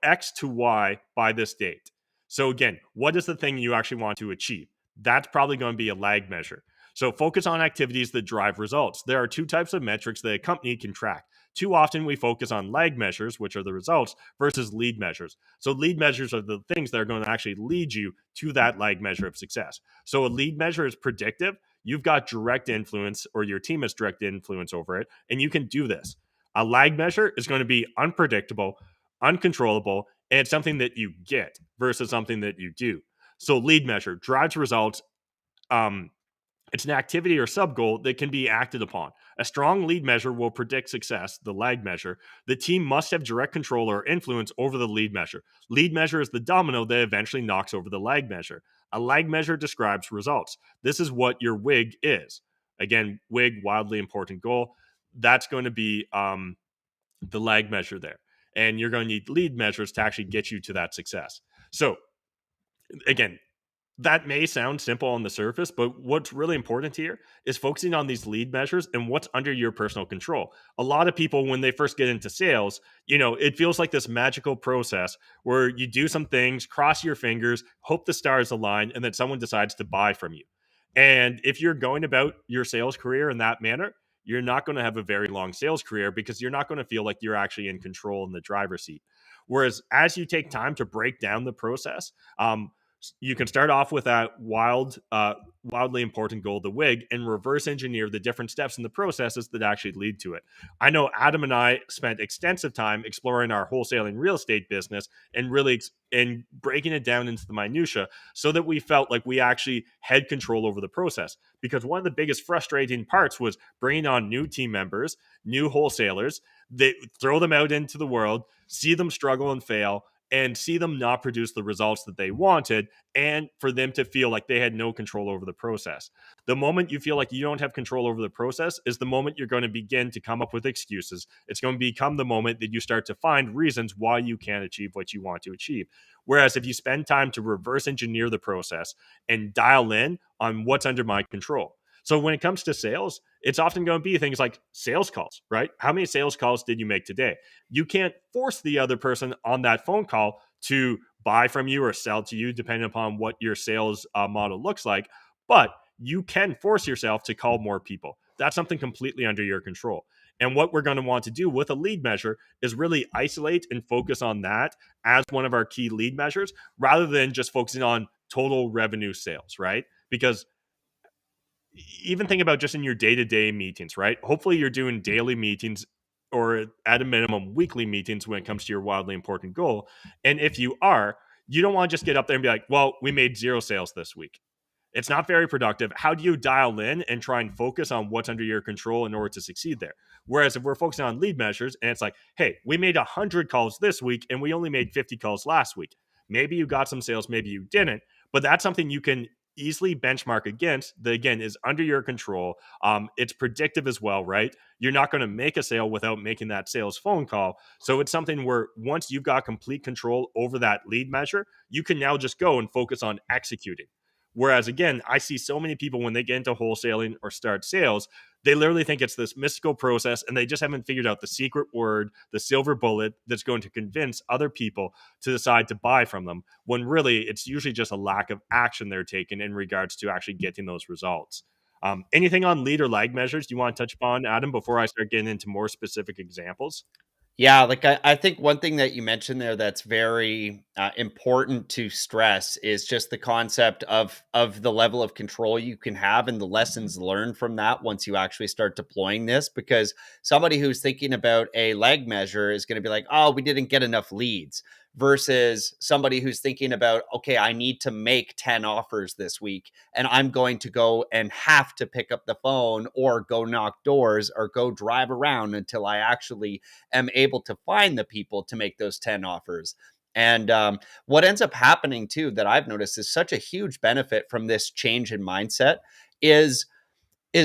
X to Y by this date. So again, what is the thing you actually want to achieve? That's probably going to be a lag measure. So focus on activities that drive results. There are 2 types of metrics that a company can track. Too often we focus on lag measures, which are the results, versus lead measures. So lead measures are the things that are going to actually lead you to that lag measure of success. So a lead measure is predictive. You've got direct influence, or your team has direct influence over it, and you can do this. A lag measure is going to be unpredictable, uncontrollable, and it's something that you get versus something that you do. So lead measure drives results. It's an activity or sub-goal that can be acted upon. A strong lead measure will predict success, the lag measure. The team must have direct control or influence over the lead measure. Lead measure is the domino that eventually knocks over the lag measure. A lag measure describes results. This is what your WIG is. Again, WIG, wildly important goal. That's going to be the lag measure there. And you're going to need lead measures to actually get you to that success. So again, that may sound simple on the surface, but what's really important here is focusing on these lead measures and what's under your personal control. A lot of people, when they first get into sales, it feels like this magical process where you do some things, cross your fingers, hope the stars align, and then someone decides to buy from you. And if you're going about your sales career in that manner, you're not going to have a very long sales career because you're not going to feel like you're actually in control in the driver's seat. Whereas as you take time to break down the process, you can start off with that wildly important goal, the WIG, and reverse engineer the different steps in the processes that actually lead to it. I know Adam and I spent extensive time exploring our wholesaling real estate business and really breaking it down into the minutia so that we felt like we actually had control over the process. Because one of the biggest frustrating parts was bringing on new team members, new wholesalers. They throw them out into the world, see them struggle and fail, and see them not produce the results that they wanted, and for them to feel like they had no control over the process. The moment you feel like you don't have control over the process is the moment you're going to begin to come up with excuses. It's going to become the moment that you start to find reasons why you can't achieve what you want to achieve. Whereas if you spend time to reverse engineer the process and dial in on what's under my control. So when it comes to sales, it's often going to be things like sales calls, right? How many sales calls did you make today? You can't force the other person on that phone call to buy from you or sell to you, depending upon what your sales model looks like. But you can force yourself to call more people. That's something completely under your control. And what we're going to want to do with a lead measure is really isolate and focus on that as one of our key lead measures, rather than just focusing on total revenue sales, right? Because even think about just in your day-to-day meetings, right? Hopefully you're doing daily meetings or at a minimum weekly meetings when it comes to your wildly important goal. And if you are, you don't want to just get up there and be like, well, we made 0 sales this week. It's not very productive. How do you dial in and try and focus on what's under your control in order to succeed there? Whereas if we're focusing on lead measures and it's like, hey, we made 100 calls this week and we only made 50 calls last week. Maybe you got some sales, maybe you didn't, but that's something you can easily benchmark against that, again, is under your control. It's predictive as well, right? You're not going to make a sale without making that sales phone call. So it's something where once you've got complete control over that lead measure, you can now just go and focus on executing. Whereas again, I see so many people when they get into wholesaling or start sales, they literally think it's this mystical process and they just haven't figured out the secret word, the silver bullet that's going to convince other people to decide to buy from them, when really it's usually just a lack of action they're taking in regards to actually getting those results. Anything on lead or lag measures you want to touch upon, Adam, before I start getting into more specific examples? Yeah, like I think one thing that you mentioned there that's very important to stress is just the concept of the level of control you can have and the lessons learned from that once you actually start deploying this. Because somebody who's thinking about a lag measure is going to be like, oh, we didn't get enough leads, versus somebody who's thinking about, okay, I need to make 10 offers this week and I'm going to go and have to pick up the phone or go knock doors or go drive around until I actually am able to find the people to make those 10 offers. And what ends up happening too, that I've noticed is such a huge benefit from this change in mindset is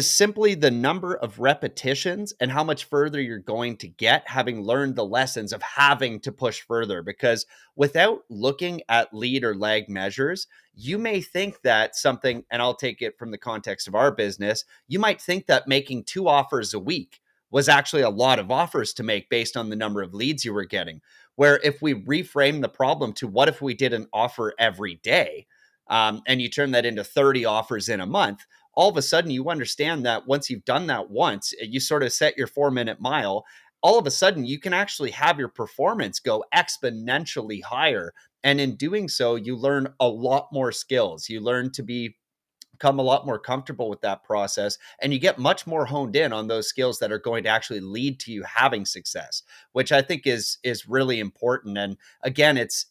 simply the number of repetitions and how much further you're going to get having learned the lessons of having to push further. Because without looking at lead or lag measures, you may think that something, and I'll take it from the context of our business, you might think that making 2 offers a week was actually a lot of offers to make based on the number of leads you were getting. Where if we reframe the problem to what if we did an offer every day, and you turn that into 30 offers in a month, all of a sudden you understand that once you've done that once, you sort of set your 4-minute mile. All of a sudden, you can actually have your performance go exponentially higher. And in doing so, you learn a lot more skills. You learn to become a lot more comfortable with that process, and you get much more honed in on those skills that are going to actually lead to you having success, which I think is really important. And again, it's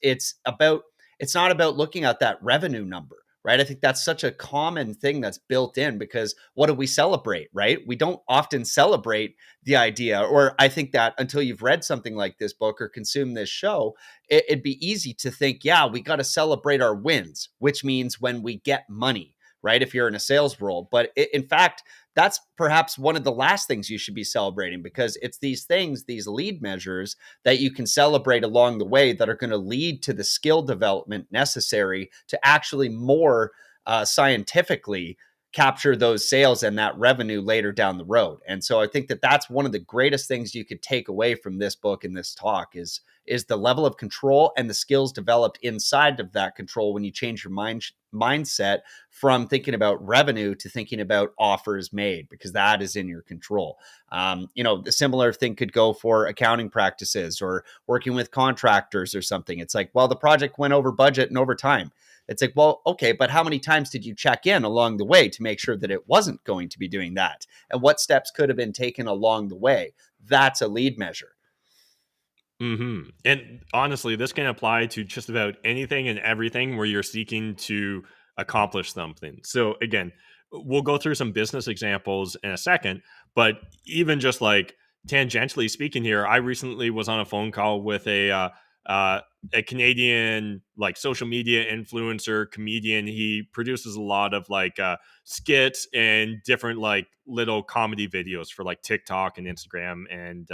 not about looking at that revenue number, right? I think that's such a common thing that's built in, because what do we celebrate, right? We don't often celebrate the idea, or I think that until you've read something like this book or consumed this show, it'd be easy to think, yeah, we got to celebrate our wins, which means when we get money, right? If you're in a sales role. But in fact, that's perhaps one of the last things you should be celebrating, because it's these things, these lead measures that you can celebrate along the way that are going to lead to the skill development necessary to actually more scientifically capture those sales and that revenue later down the road. And so I think that that's one of the greatest things you could take away from this book and this talk is the level of control and the skills developed inside of that control when you change your mindset from thinking about revenue to thinking about offers made, because that is in your control. The similar thing could go for accounting practices or working with contractors or something. It's like, well, the project went over budget and over time. It's like, well, okay, but how many times did you check in along the way to make sure that it wasn't going to be doing that? And what steps could have been taken along the way? That's a lead measure. And honestly, this can apply to just about anything and everything where you're seeking to accomplish something. So again, we'll go through some business examples in a second, but even just like tangentially speaking here, I recently was on a phone call with a Canadian like social media influencer comedian. He produces a lot of like skits and different like little comedy videos for like TikTok and Instagram and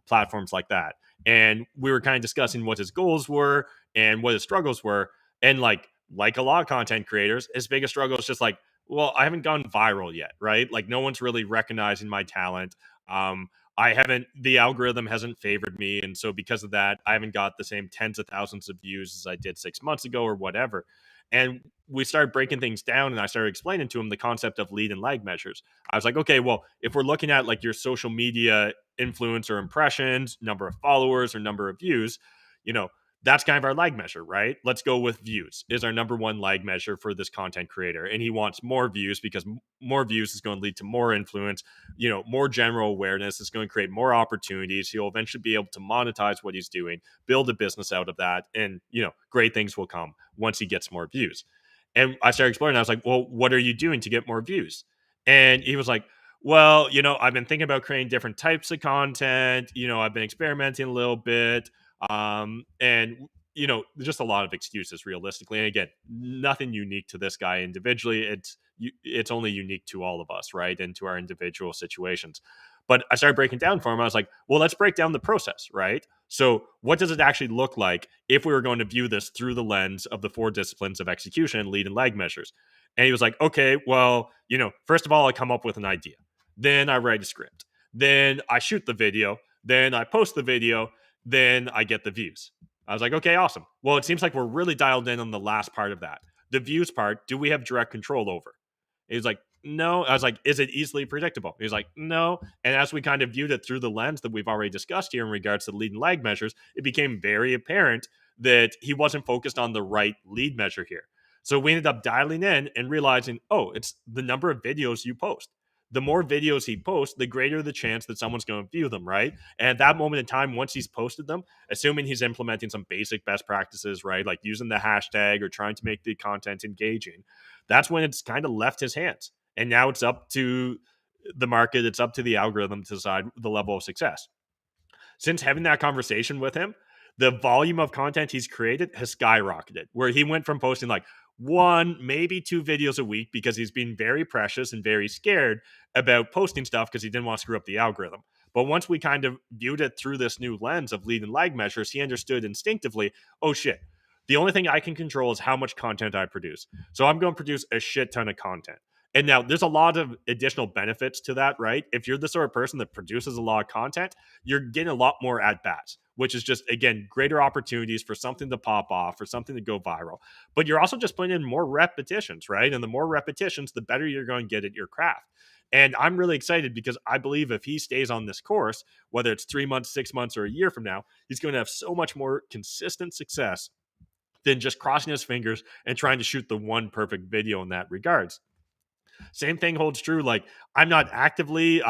platforms like that. And we were kind of discussing what his goals were and what his struggles were. And like a lot of content creators, his biggest struggle is just like, well, I haven't gone viral yet, right? Like no one's really recognizing my talent. The algorithm hasn't favored me. And so because of that, I haven't got the same tens of thousands of views as I did 6 months ago or whatever. And we started breaking things down and I started explaining to him the concept of lead and lag measures. I was like, okay, well, if we're looking at like your social media influencer impressions, number of followers or number of views, that's kind of our lag measure, right? Let's go with views is our number one lag measure for this content creator. And he wants more views because more views is going to lead to more influence, more general awareness. It's going to create more opportunities. He'll eventually be able to monetize what he's doing, build a business out of that. And, great things will come once he gets more views. And I started exploring. I was like, well, what are you doing to get more views? And he was like, well, I've been thinking about creating different types of content. I've been experimenting a little bit. And just a lot of excuses realistically. And again, nothing unique to this guy individually. It's only unique to all of us, right? And to our individual situations. But I started breaking down for him. I was like, well, let's break down the process, right? So, what does it actually look like if we were going to view this through the lens of the 4 disciplines of execution, lead, and lag measures? And he was like, okay, well, first of all, I come up with an idea. Then I write a script. Then I shoot the video. Then I post the video. Then I get the views. I was like, okay, awesome. Well, it seems like we're really dialed in on the last part of that. The views part, do we have direct control over? He was like, no. I was like, is it easily predictable? He was like, no. And as we kind of viewed it through the lens that we've already discussed here in regards to lead and lag measures, it became very apparent that he wasn't focused on the right lead measure here. So we ended up dialing in and realizing, oh, it's the number of videos you post. The more videos he posts, the greater the chance that someone's going to view them, right? And at that moment in time, once he's posted them, assuming he's implementing some basic best practices, right? Like using the hashtag or trying to make the content engaging, that's when it's kind of left his hands. And now it's up to the market, it's up to the algorithm to decide the level of success. Since having that conversation with him, the volume of content he's created has skyrocketed, where he went from posting like 1, maybe 2 videos a week because he's been very precious and very scared about posting stuff because he didn't want to screw up the algorithm. But once we kind of viewed it through this new lens of lead and lag measures, he understood instinctively, oh shit, the only thing I can control is how much content I produce. So I'm going to produce a shit ton of content. And now there's a lot of additional benefits to that, right? If you're the sort of person that produces a lot of content, you're getting a lot more at bats, which is just, again, greater opportunities for something to pop off, for something to go viral. But you're also just putting in more repetitions, right? And the more repetitions, the better you're going to get at your craft. And I'm really excited because I believe if he stays on this course, whether it's 3 months, 6 months, or a year from now, he's going to have so much more consistent success than just crossing his fingers and trying to shoot the one perfect video in that regards. Same thing holds true. Like, I'm not actively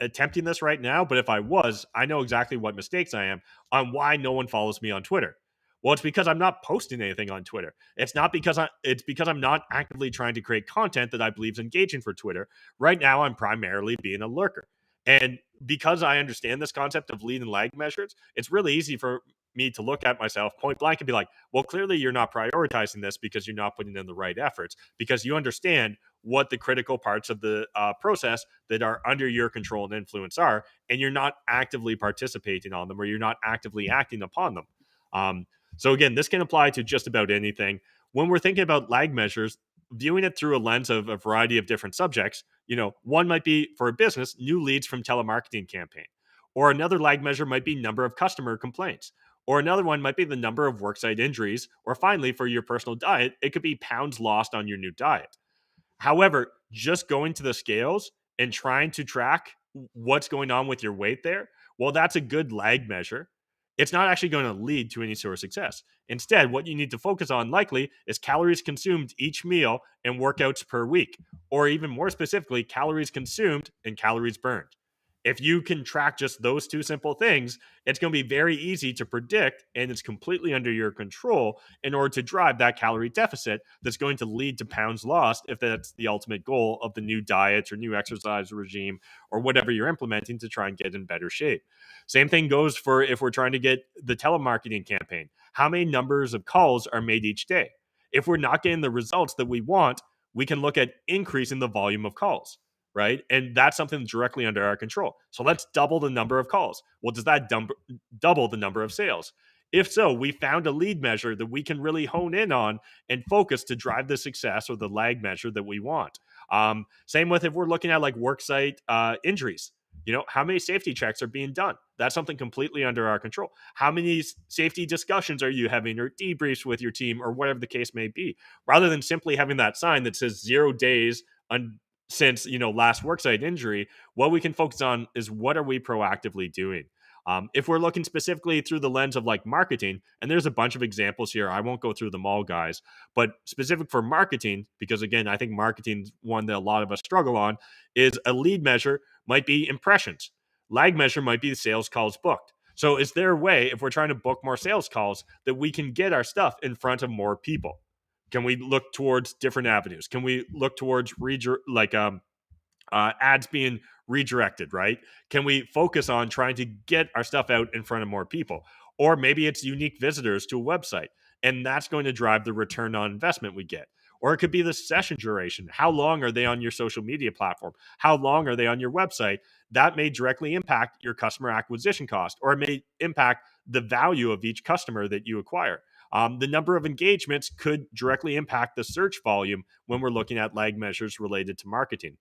attempting this right now, but if I was, I know exactly what mistakes I am on why no one follows me on Twitter. Well, it's because I'm not posting anything on Twitter. It's because I'm not actively trying to create content that I believe is engaging for Twitter. Right now, I'm primarily being a lurker. And because I understand this concept of lead and lag measures, it's really easy for me to look at myself point blank and be like, well, clearly you're not prioritizing this because you're not putting in the right efforts, because you understand what the critical parts of the process that are under your control and influence are, and you're not actively participating on them, or you're not actively acting upon them. So again, this can apply to just about anything. When we're thinking about lag measures, viewing it through a lens of a variety of different subjects, one might be for a business, new leads from telemarketing campaign, or another lag measure might be number of customer complaints, or another one might be the number of worksite injuries, or finally, for your personal diet, it could be pounds lost on your new diet. However, just going to the scales and trying to track what's going on with your weight there, well, that's a good lag measure. It's not actually going to lead to any sort of success. Instead, what you need to focus on likely is calories consumed each meal and workouts per week, or even more specifically, calories consumed and calories burned. If you can track just those 2 simple things, it's going to be very easy to predict, and it's completely under your control in order to drive that calorie deficit that's going to lead to pounds lost if that's the ultimate goal of the new diet or new exercise regime or whatever you're implementing to try and get in better shape. Same thing goes for if we're trying to get the telemarketing campaign. How many numbers of calls are made each day? If we're not getting the results that we want, we can look at increasing the volume of calls, right? And that's something directly under our control. So let's double the number of calls. Well, does that double the number of sales? If so, we found a lead measure that we can really hone in on and focus to drive the success or the lag measure that we want. Same with if we're looking at like worksite injuries. How many safety checks are being done? That's something completely under our control. How many safety discussions are you having, or debriefs with your team, or whatever the case may be, rather than simply having that sign that says 0 days since last worksite injury. What we can focus on is what are we proactively doing. If we're looking specifically through the lens of like marketing, and there's a bunch of examples here, I won't go through them all, guys, but specific for marketing, because again, I think marketing's one that a lot of us struggle on, is a lead measure might be impressions. Lag measure might be the sales calls booked. So is there a way, if we're trying to book more sales calls, that we can get our stuff in front of more people? Can we look towards different avenues? Can we look towards ads being redirected, right? Can we focus on trying to get our stuff out in front of more people? Or maybe it's unique visitors to a website, and that's going to drive the return on investment we get. Or it could be the session duration. How long are they on your social media platform? How long are they on your website? That may directly impact your customer acquisition cost, or it may impact the value of each customer that you acquire. The number of engagements could directly impact the search volume when we're looking at lag measures related to marketing.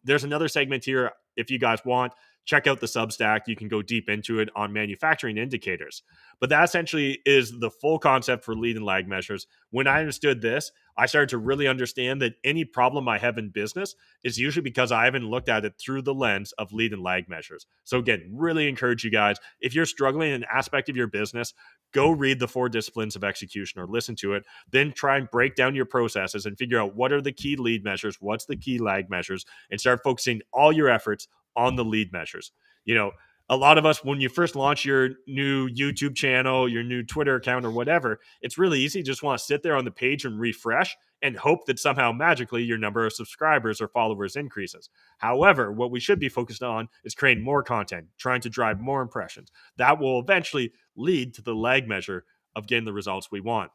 There's another segment here. If you guys want, check out the Substack. You can go deep into it on manufacturing indicators. But that essentially is the full concept for lead and lag measures. When I understood this, I started to really understand that any problem I have in business is usually because I haven't looked at it through the lens of lead and lag measures. So again, really encourage you guys, if you're struggling in an aspect of your business, go read the 4 disciplines of execution or listen to it. Then try and break down your processes and figure out what are the key lead measures, what's the key lag measures, and start focusing all your efforts on the lead measures. You know, a lot of us, when you first launch your new YouTube channel, your new Twitter account, or whatever, it's really easy. You just want to sit there on the page and refresh and hope that somehow magically your number of subscribers or followers increases. However, what we should be focused on is creating more content, trying to drive more impressions. That will eventually lead to the lag measure of getting the results we want.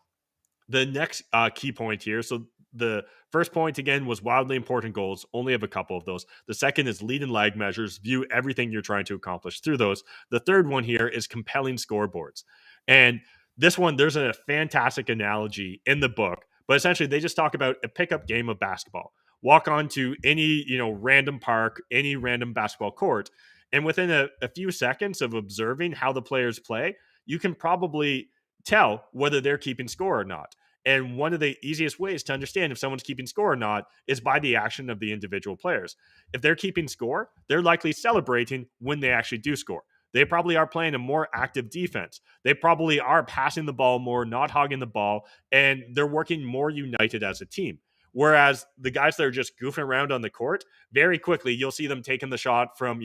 The next key point here. So the first point, again, was wildly important goals. Only have a couple of those. The second is lead and lag measures. View everything you're trying to accomplish through those. The third one here is compelling scoreboards. And this one, there's a fantastic analogy in the book, but essentially they just talk about a pickup game of basketball. Walk onto any, random park, any random basketball court, and within a few seconds of observing how the players play, you can probably tell whether they're keeping score or not. And one of the easiest ways to understand if someone's keeping score or not is by the action of the individual players. If they're keeping score, they're likely celebrating when they actually do score. They probably are playing a more active defense. They probably are passing the ball more, not hogging the ball, and they're working more united as a team. Whereas the guys that are just goofing around on the court, very quickly you'll see them taking the shot from,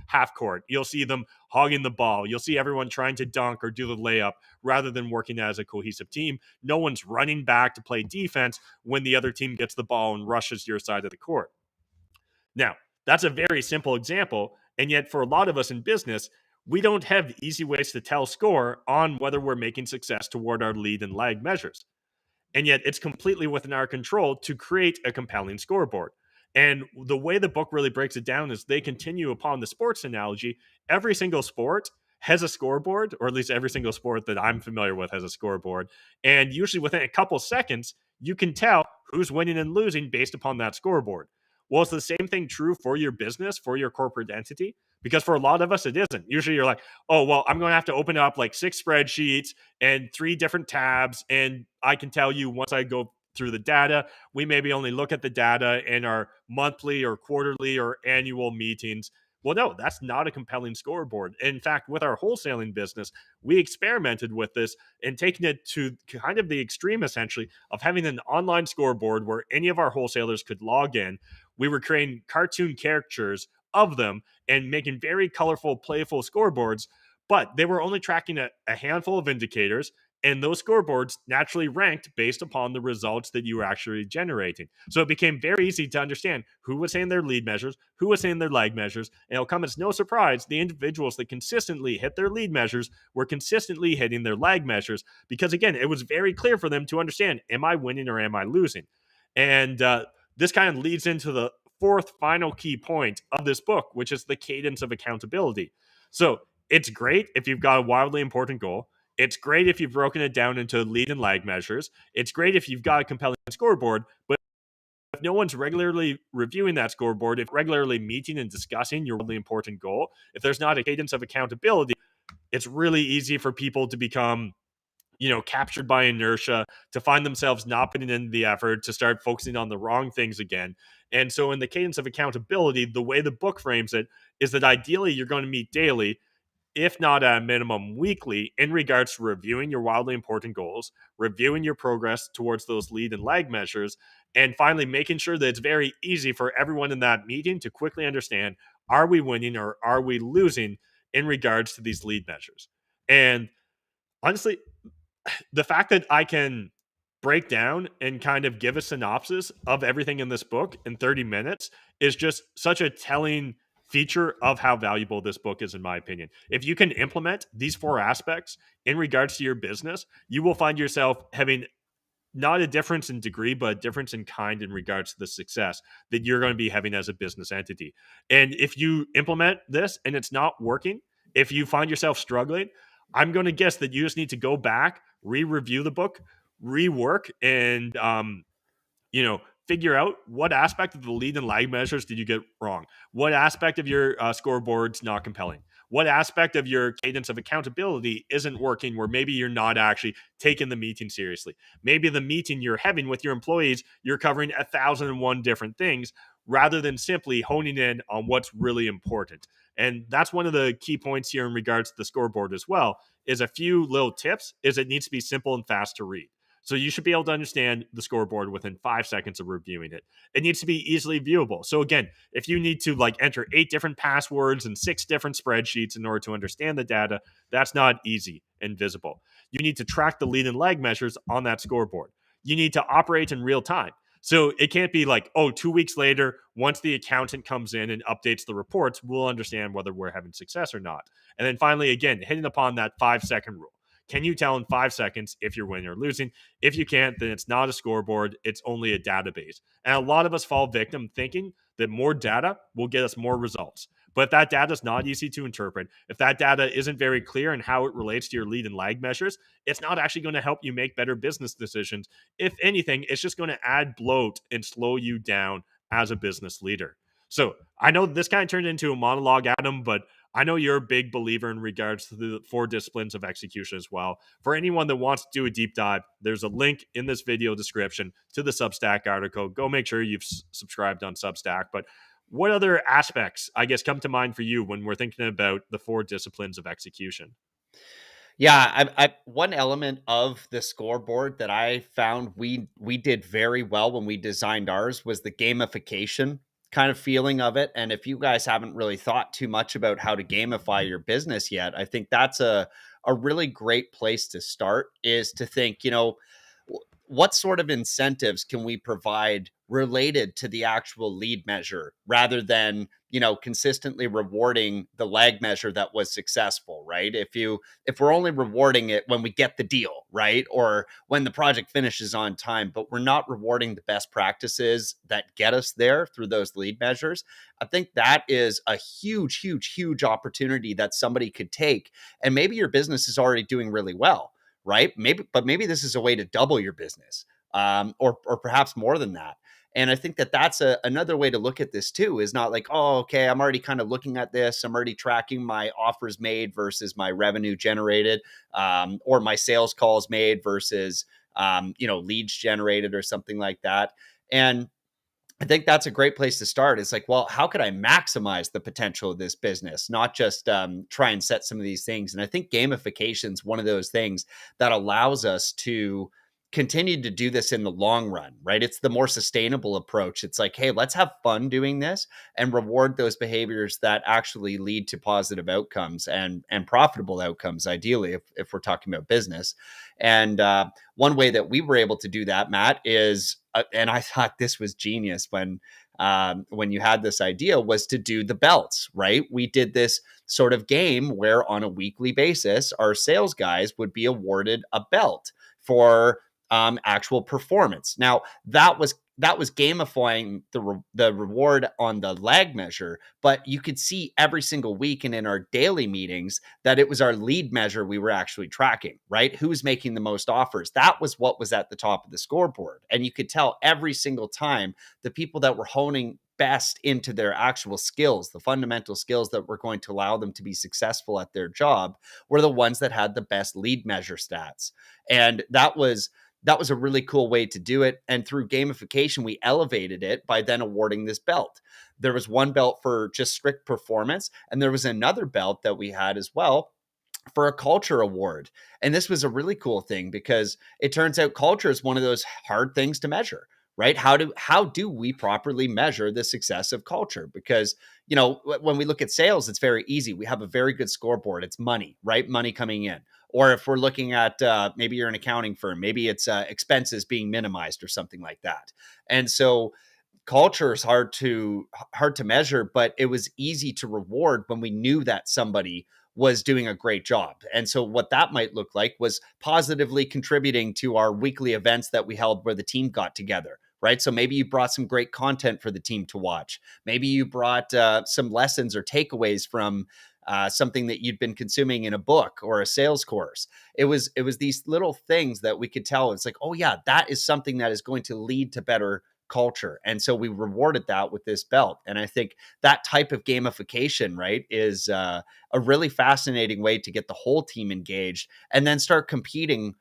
half court. You'll see them hogging the ball. You'll see everyone trying to dunk or do the layup rather than working as a cohesive team. No one's running back to play defense when the other team gets the ball and rushes your side of the court. Now, that's a very simple example, and yet for a lot of us in business, we don't have easy ways to tell score on whether we're making success toward our lead and lag measures. And yet it's completely within our control to create a compelling scoreboard. And the way the book really breaks it down is they continue upon the sports analogy. Every single sport has a scoreboard, or at least every single sport that I'm familiar with has a scoreboard. And usually within a couple seconds, you can tell who's winning and losing based upon that scoreboard. Well, is the same thing true for your business, for your corporate entity? Because for a lot of us, it isn't. Usually you're like, oh, well, I'm going to have to open up like 6 spreadsheets and 3 different tabs. And I can tell you once I go through the data, we maybe only look at the data in our monthly or quarterly or annual meetings. Well, no, that's not a compelling scoreboard. In fact, with our wholesaling business, we experimented with this and taking it to kind of the extreme, essentially, of having an online scoreboard where any of our wholesalers could log in. We were creating cartoon caricatures of them and making very colorful, playful scoreboards, but they were only tracking a handful of indicators. And those scoreboards naturally ranked based upon the results that you were actually generating. So it became very easy to understand who was saying their lead measures, who was saying their lag measures. And it'll come as no surprise, the individuals that consistently hit their lead measures were consistently hitting their lag measures. Because again, it was very clear for them to understand, am I winning or am I losing? And this kind of leads into the fourth final key point of this book, which is the cadence of accountability. So it's great if you've got a wildly important goal. It's great if you've broken it down into lead and lag measures. It's great if you've got a compelling scoreboard, but if no one's regularly reviewing that scoreboard, if regularly meeting and discussing your really important goal, if there's not a cadence of accountability, it's really easy for people to become captured by inertia, to find themselves not putting in the effort, to start focusing on the wrong things again. And so in the cadence of accountability, the way the book frames it is that ideally you're going to meet daily, if not at a minimum weekly, in regards to reviewing your wildly important goals, reviewing your progress towards those lead and lag measures, and finally making sure that it's very easy for everyone in that meeting to quickly understand, are we winning or are we losing in regards to these lead measures? And honestly, the fact that I can break down and kind of give a synopsis of everything in this book in 30 minutes is just such a telling feature of how valuable this book is, in my opinion. If you can implement these 4 aspects in regards to your business, you will find yourself having not a difference in degree, but a difference in kind in regards to the success that you're going to be having as a business entity. And if you implement this and it's not working, if you find yourself struggling, I'm going to guess that you just need to go back, re-review the book, rework, and figure out what aspect of the lead and lag measures did you get wrong? What aspect of your scoreboard's not compelling? What aspect of your cadence of accountability isn't working where maybe you're not actually taking the meeting seriously? Maybe the meeting you're having with your employees, you're covering 1,001 different things rather than simply honing in on what's really important. And that's one of the key points here in regards to the scoreboard as well, is a few little tips, is it needs to be simple and fast to read. So you should be able to understand the scoreboard within 5 seconds of reviewing it. It needs to be easily viewable. So again, if you need to enter 8 different passwords and 6 different spreadsheets in order to understand the data, that's not easy and visible. You need to track the lead and lag measures on that scoreboard. You need to operate in real time. So it can't be 2 weeks later, once the accountant comes in and updates the reports, we'll understand whether we're having success or not. And then finally, again, hitting upon that 5-second rule. Can you tell in 5 seconds if you're winning or losing? If you can't, then it's not a scoreboard. It's only a database. And a lot of us fall victim thinking that more data will get us more results. But if that data is not easy to interpret, if that data isn't very clear in how it relates to your lead and lag measures, it's not actually going to help you make better business decisions. If anything, it's just going to add bloat and slow you down as a business leader. So I know this kind of turned into a monologue, Adam, but I know you're a big believer in regards to the 4 disciplines of execution as well. For anyone that wants to do a deep dive, there's a link in this video description to the Substack article. Go make sure you've subscribed on Substack. But what other aspects, I guess, come to mind for you when we're thinking about the 4 disciplines of execution? Yeah, one element of the scoreboard that I found we did very well when we designed ours was the gamification kind of feeling of it. And if you guys haven't really thought too much about how to gamify your business yet, I think that's a really great place to start, is to think, what sort of incentives can we provide related to the actual lead measure rather than, consistently rewarding the lag measure that was successful, right? If we're only rewarding it when we get the deal, right? Or when the project finishes on time, but we're not rewarding the best practices that get us there through those lead measures, I think that is a huge, huge, huge opportunity that somebody could take. And maybe your business is already doing really well, right? Maybe this is a way to double your business, or perhaps more than that. And I think that that's another way to look at this too, is not oh, okay, I'm already kind of looking at this. I'm already tracking my offers made versus my revenue generated, or my sales calls made versus, leads generated or something like that. And I think that's a great place to start. It's well, how could I maximize the potential of this business, not just try and set some of these things? And I think gamification is one of those things that allows us to continue to do this in the long run, right? It's the more sustainable approach. It's hey, let's have fun doing this and reward those behaviors that actually lead to positive outcomes and profitable outcomes, ideally, if we're talking about business. And one way that we were able to do that, Matt, is, and I thought this was genius when you had this idea, was to do the belts, right? We did this sort of game where on a weekly basis, our sales guys would be awarded a belt for actual performance. Now that was gamifying the reward on the lag measure, but you could see every single week and in our daily meetings that it was our lead measure we were actually tracking, right? Who's making the most offers? That was what was at the top of the scoreboard. And you could tell every single time the people that were honing best into their actual skills, the fundamental skills that were going to allow them to be successful at their job, were the ones that had the best lead measure stats. And that was a really cool way to do it. And through gamification, we elevated it by then awarding this belt. There was one belt for just strict performance, and there was another belt that we had as well for a culture award. And this was a really cool thing because it turns out culture is one of those hard things to measure, right? How do we properly measure the success of culture? Because, when we look at sales, it's very easy. We have a very good scoreboard. It's money, right? Money coming in. Or if we're looking at maybe you're an accounting firm, maybe it's expenses being minimized or something like that. And so culture is hard to measure, but it was easy to reward when we knew that somebody was doing a great job. And so what that might look like was positively contributing to our weekly events that we held where the team got together, right? So maybe you brought some great content for the team to watch. Maybe you brought some lessons or takeaways from something that you'd been consuming in a book or a sales course. It was these little things that we could tell. It's like, oh yeah, that is something that is going to lead to better culture. And so we rewarded that with this belt. And I think that type of gamification, right, is a really fascinating way to get the whole team engaged and then start competing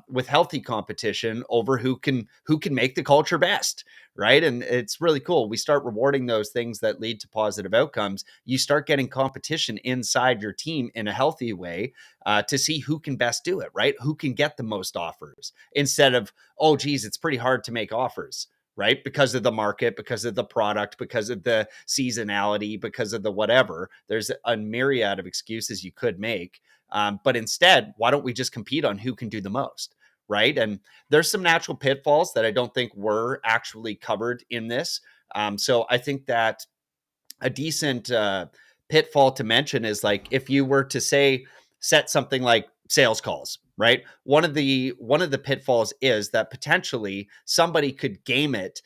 with healthy competition over who can make the culture best, right? And it's really cool. We start rewarding those things that lead to positive outcomes. You start getting competition inside your team in a healthy way to see who can best do it, right? Who can get the most offers instead of, oh, geez, it's pretty hard to make offers, right? Because of the market, because of the product, because of the seasonality, because of the whatever. There's a myriad of excuses you could make. But instead, why don't we just compete on who can do the most, right? And there's some natural pitfalls that I don't think were actually covered in this. So I think that a decent pitfall to mention is like if you were to say set something like sales calls, right? One of the pitfalls is that potentially somebody could game it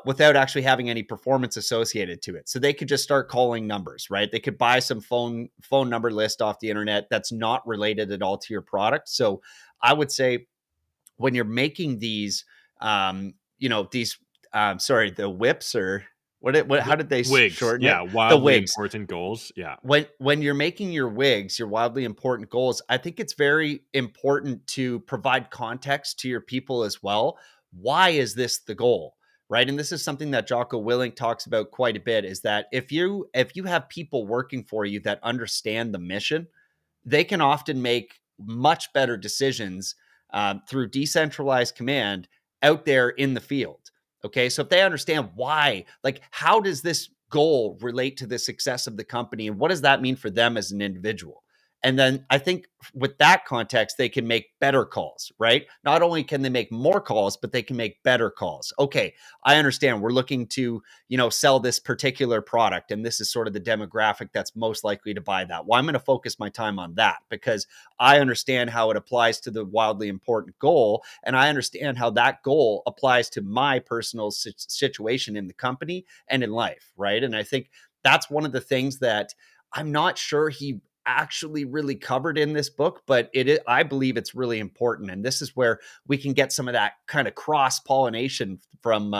without actually having any performance associated to it. So they could just start calling numbers, right? They could buy some phone number list off the internet that's not related at all to your product. So I would say when you're making these, the whips or how did they Wigs. shorten Yeah, it? The wildly wigs. important goals. Yeah. When you're making your wigs, your wildly important goals, I think it's very important to provide context to your people as well. Why is this the goal? Right. And this is something that Jocko Willink talks about quite a bit, is that if you have people working for you that understand the mission, they can often make much better decisions through decentralized command out there in the field. Okay. So if they understand why, like, how does this goal relate to the success of the company and what does that mean for them as an individual? And then I think with that context, they can make better calls, right? Not only can they make more calls, but they can make better calls. Okay, I understand we're looking to, sell this particular product, and this is sort of the demographic that's most likely to buy that. Well, I'm going to focus my time on that because I understand how it applies to the wildly important goal, and I understand how that goal applies to my personal situation in the company and in life, right? And I think that's one of the things that I'm not sure he actually really covered in this book, but I believe it's really important. And this is where we can get some of that kind of cross pollination from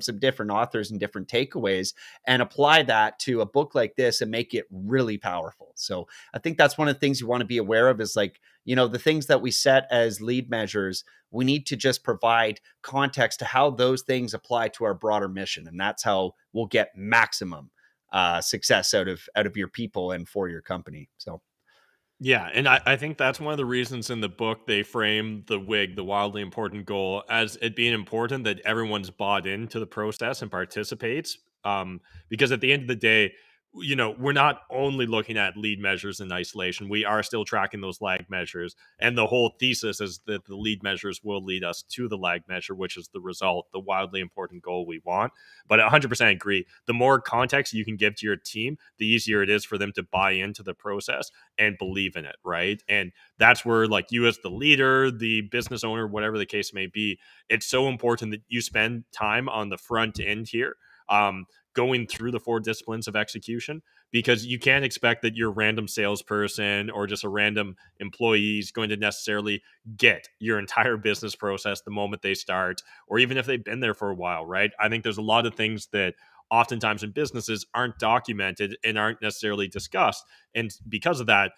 some different authors and different takeaways and apply that to a book like this and make it really powerful. So I think that's one of the things you want to be aware of is like, the things that we set as lead measures, we need to just provide context to how those things apply to our broader mission. And that's how we'll get maximum success out of your people and for your company. So Yeah, and I think that's one of the reasons in the book they frame the WIG, the wildly important goal, as it being important that everyone's bought into the process and participates. Because at the end of the day, we're not only looking at lead measures in isolation. We are still tracking those lag measures. And the whole thesis is that the lead measures will lead us to the lag measure, which is the result, the wildly important goal we want. But I 100% agree. The more context you can give to your team, the easier it is for them to buy into the process and believe in it, right? And that's where, like, you as the leader, the business owner, whatever the case may be, it's so important that you spend time on the front end here, going through the 4 disciplines of execution, because you can't expect that your random salesperson or just a random employee is going to necessarily get your entire business process the moment they start, or even if they've been there for a while, right? I think there's a lot of things that oftentimes in businesses aren't documented and aren't necessarily discussed. And because of that,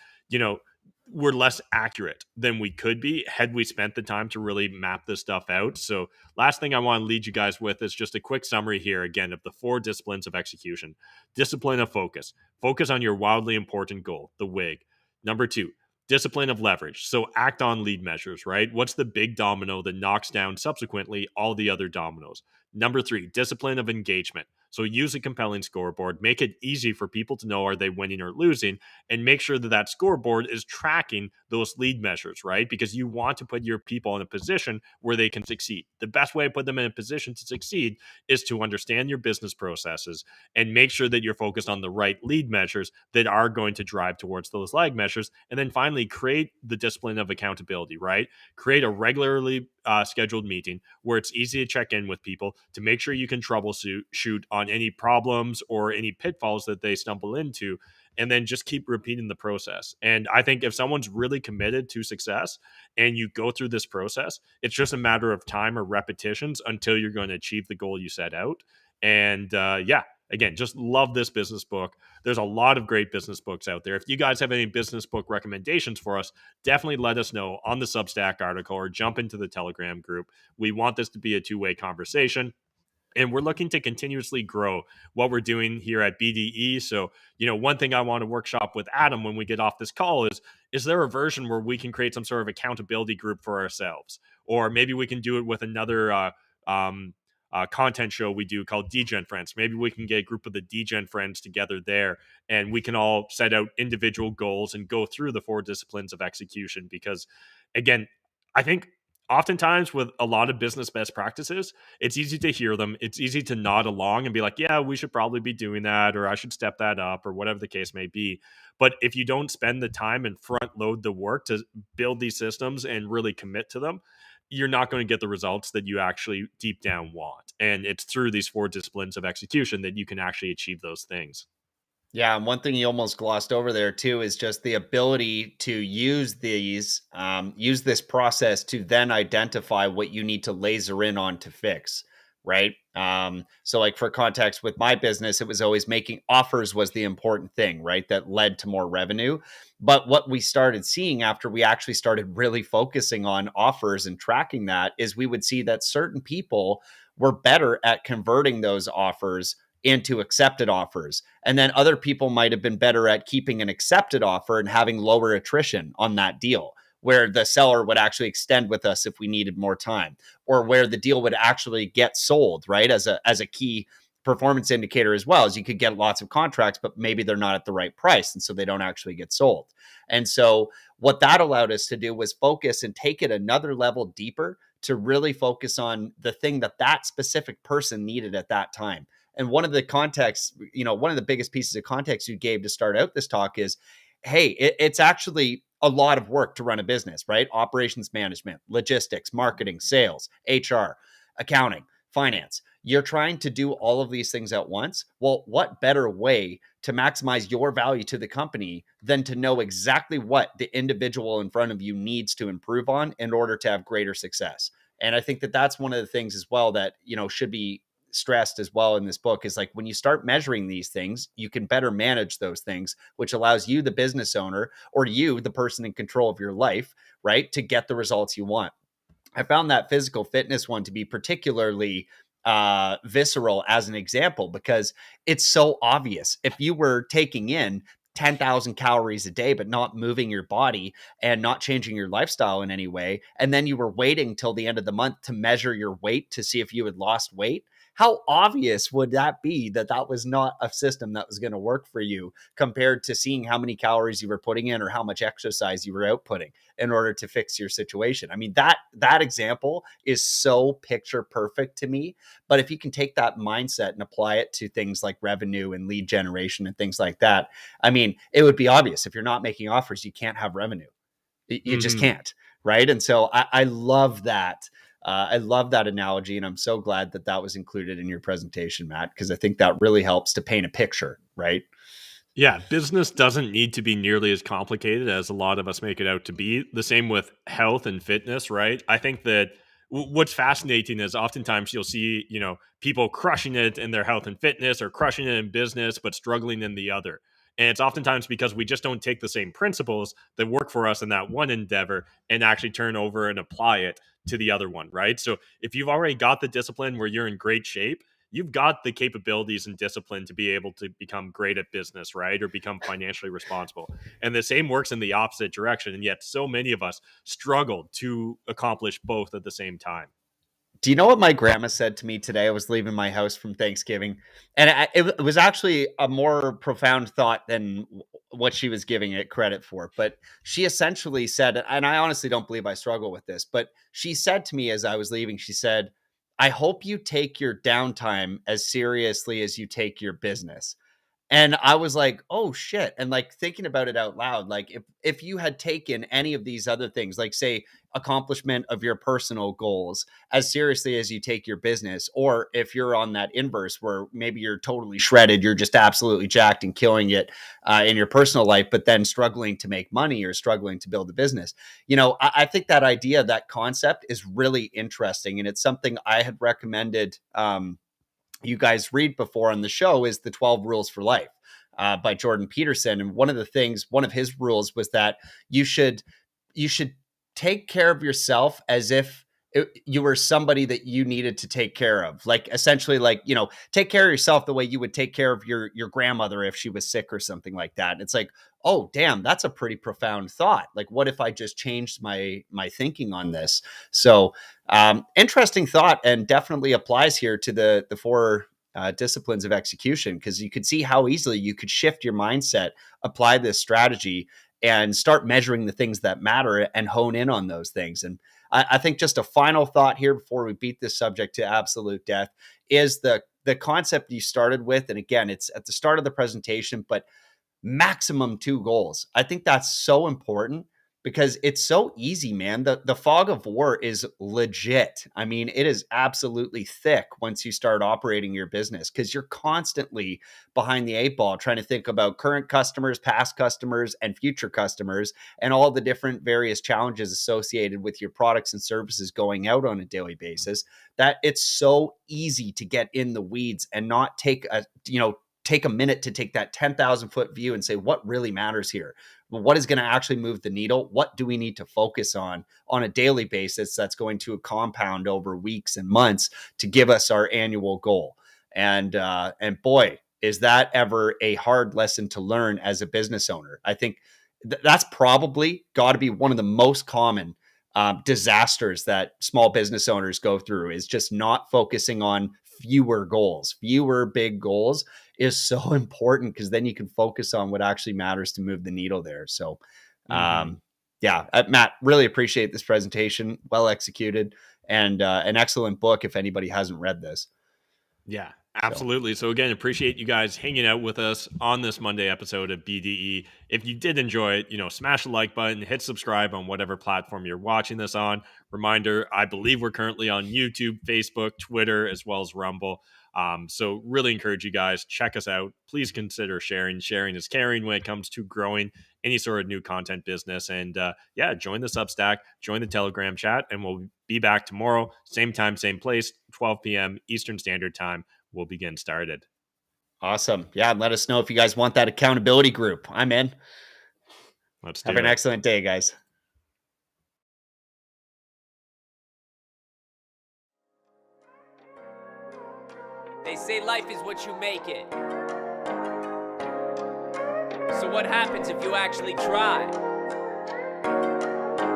we're less accurate than we could be had we spent the time to really map this stuff out. So last thing I want to lead you guys with is just a quick summary here again of the 4 disciplines of execution. Discipline of focus. Focus on your wildly important goal, the WIG. Number 2, discipline of leverage. So act on lead measures, right? What's the big domino that knocks down subsequently all the other dominoes? Number 3, discipline of engagement. So use a compelling scoreboard, make it easy for people to know, are they winning or losing, and make sure that that scoreboard is tracking those lead measures, right? Because you want to put your people in a position where they can succeed. The best way to put them in a position to succeed is to understand your business processes and make sure that you're focused on the right lead measures that are going to drive towards those lag measures. And then finally, create the discipline of accountability, right? Create a regularly scheduled meeting where it's easy to check in with people to make sure you can troubleshoot on any problems or any pitfalls that they stumble into, and then just keep repeating the process. And I think if someone's really committed to success and you go through this process, it's just a matter of time or repetitions until you're going to achieve the goal you set out. And yeah, again, just love this business book. There's a lot of great business books out there. If you guys have any business book recommendations for us, definitely let us know on the Substack article or jump into the Telegram group. We want this to be a two-way conversation. And we're looking to continuously grow what we're doing here at BDE. So, one thing I want to workshop with Adam when we get off this call is there a version where we can create some sort of accountability group for ourselves? Or maybe we can do it with another content show we do called DGen Friends. Maybe we can get a group of the DGen Friends together there, and we can all set out individual goals and go through the 4 disciplines of execution. Because, again, I think oftentimes with a lot of business best practices, it's easy to hear them. It's easy to nod along and be like, yeah, we should probably be doing that, or I should step that up, or whatever the case may be. But if you don't spend the time and front load the work to build these systems and really commit to them, you're not going to get the results that you actually deep down want. And it's through these 4 disciplines of execution that you can actually achieve those things. Yeah, and one thing you almost glossed over there too is just the ability to use this process to then identify what you need to laser in on to fix, right? So like for context with my business, it was always making offers was the important thing, right? That led to more revenue. But what we started seeing after we actually started really focusing on offers and tracking that is we would see that certain people were better at converting those offers into accepted offers. And then other people might have been better at keeping an accepted offer and having lower attrition on that deal, where the seller would actually extend with us if we needed more time, or where the deal would actually get sold, right? As a key performance indicator as well, as you could get lots of contracts, but maybe they're not at the right price. And so they don't actually get sold. And so what that allowed us to do was focus and take it another level deeper to really focus on the thing that specific person needed at that time. And one of the contexts, one of the biggest pieces of context you gave to start out this talk is, hey, it's actually a lot of work to run a business, right? Operations management, logistics, marketing, sales, HR, accounting, finance. You're trying to do all of these things at once. Well, what better way to maximize your value to the company than to know exactly what the individual in front of you needs to improve on in order to have greater success? And I think that that's one of the things as well that, should be stressed as well in this book is like when you start measuring these things, you can better manage those things, which allows you, the business owner, or you, the person in control of your life, right, to get the results you want. I found that physical fitness one to be particularly visceral as an example because it's so obvious. If you were taking in 10,000 calories a day, but not moving your body and not changing your lifestyle in any way, and then you were waiting till the end of the month to measure your weight to see if you had lost weight, how obvious would that be that was not a system that was going to work for you compared to seeing how many calories you were putting in or how much exercise you were outputting in order to fix your situation? I mean, that example is so picture perfect to me. But if you can take that mindset and apply it to things like revenue and lead generation and things like that, I mean, it would be obvious. If you're not making offers, you can't have revenue. You just can't. Right. And so I love that. I love that analogy, and I'm so glad that was included in your presentation, Matt, because I think that really helps to paint a picture, right? Yeah, business doesn't need to be nearly as complicated as a lot of us make it out to be. The same with health and fitness, right? I think that what's fascinating is oftentimes you'll see, people crushing it in their health and fitness or crushing it in business, but struggling in the other. And it's oftentimes because we just don't take the same principles that work for us in that one endeavor and actually turn over and apply it to the other one, right? So if you've already got the discipline where you're in great shape, you've got the capabilities and discipline to be able to become great at business, right? Or become financially responsible. And the same works in the opposite direction. And yet so many of us struggle to accomplish both at the same time. Do you know what my grandma said to me today? I was leaving my house from Thanksgiving, and it was actually a more profound thought than what she was giving it credit for. But she essentially said, and I honestly don't believe I struggle with this, but she said to me as I was leaving, she said, "I hope you take your downtime as seriously as you take your business." And I was like, oh shit. And like thinking about it out loud, like if you had taken any of these other things, like say accomplishment of your personal goals as seriously as you take your business, or if you're on that inverse where maybe you're totally shredded, you're just absolutely jacked and killing it in your personal life, but then struggling to make money or struggling to build a business. I think that idea, that concept is really interesting. And it's something I had recommended, you guys read before on the show, is the 12 Rules for Life by Jordan Peterson. And one of his rules was that you should take care of yourself as if you were somebody that you needed to take care of. Like essentially like, take care of yourself the way you would take care of your grandmother if she was sick or something like that. And it's like, oh, damn, that's a pretty profound thought. Like, what if I just changed my thinking on this? So interesting thought, and definitely applies here to the 4 disciplines of execution, because you could see how easily you could shift your mindset, apply this strategy, and start measuring the things that matter and hone in on those things. And I think just a final thought here before we beat this subject to absolute death is the concept you started with. And again, it's at the start of the presentation, but maximum 2 goals. I think that's so important because it's so easy, man. The fog of war is legit. I mean, it is absolutely thick once you start operating your business, because you're constantly behind the 8 ball trying to think about current customers, past customers, and future customers, and all the different various challenges associated with your products and services going out on a daily basis, that it's so easy to get in the weeds and not take a minute to take that 10,000 foot view and say, what really matters here? What is going to actually move the needle? What do we need to focus on a daily basis that's going to compound over weeks and months to give us our annual goal? And boy, is that ever a hard lesson to learn as a business owner. I think that's probably got to be one of the most common disasters that small business owners go through, is just not focusing on fewer goals. Fewer big goals is so important, because then you can focus on what actually matters to move the needle there. So, Matt, really appreciate this presentation. Well executed, and an excellent book if anybody hasn't read this. Yeah, absolutely. So again, appreciate you guys hanging out with us on this Monday episode of BDE. If you did enjoy it, smash the like button, hit subscribe on whatever platform you're watching this on. Reminder, I believe we're currently on YouTube, Facebook, Twitter, as well as Rumble. So really encourage you guys, check us out. Please consider sharing. Sharing is caring when it comes to growing any sort of new content business. And join the Substack, join the Telegram chat, and we'll be back tomorrow. Same time, same place, 12 p.m. Eastern Standard Time. We'll begin started. Awesome. Yeah. And let us know if you guys want that accountability group. I'm in. Let's do it. Have an excellent day, guys. They say life is what you make it. So what happens if you actually try?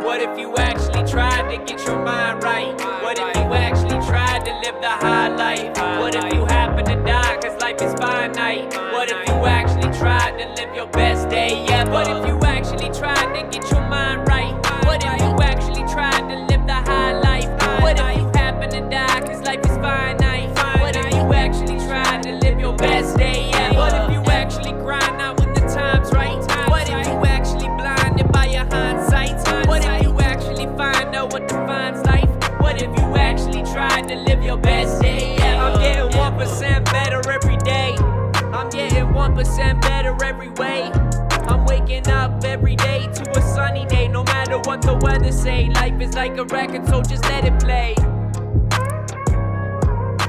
What if you actually tried to get your mind right? What if you actually tried to live the high life? What if you happen to die cause life is finite? What if you actually tried to live your best day ever? What if you actually tried to get your mind right? What if you actually tried to live the high life? What if you happen to die cause life is finite? What if you actually tried to live your best day ever? What if you actually grind out when the time's right? What if you actually blinded by your hindsight? What if you actually find out what defines life? What if you actually tried to live your best day ever? I'm getting 1% better every day. I'm getting 1% better every way. I'm waking up every day to a sunny day. No matter what the weather say, life is like a record, so just let it play.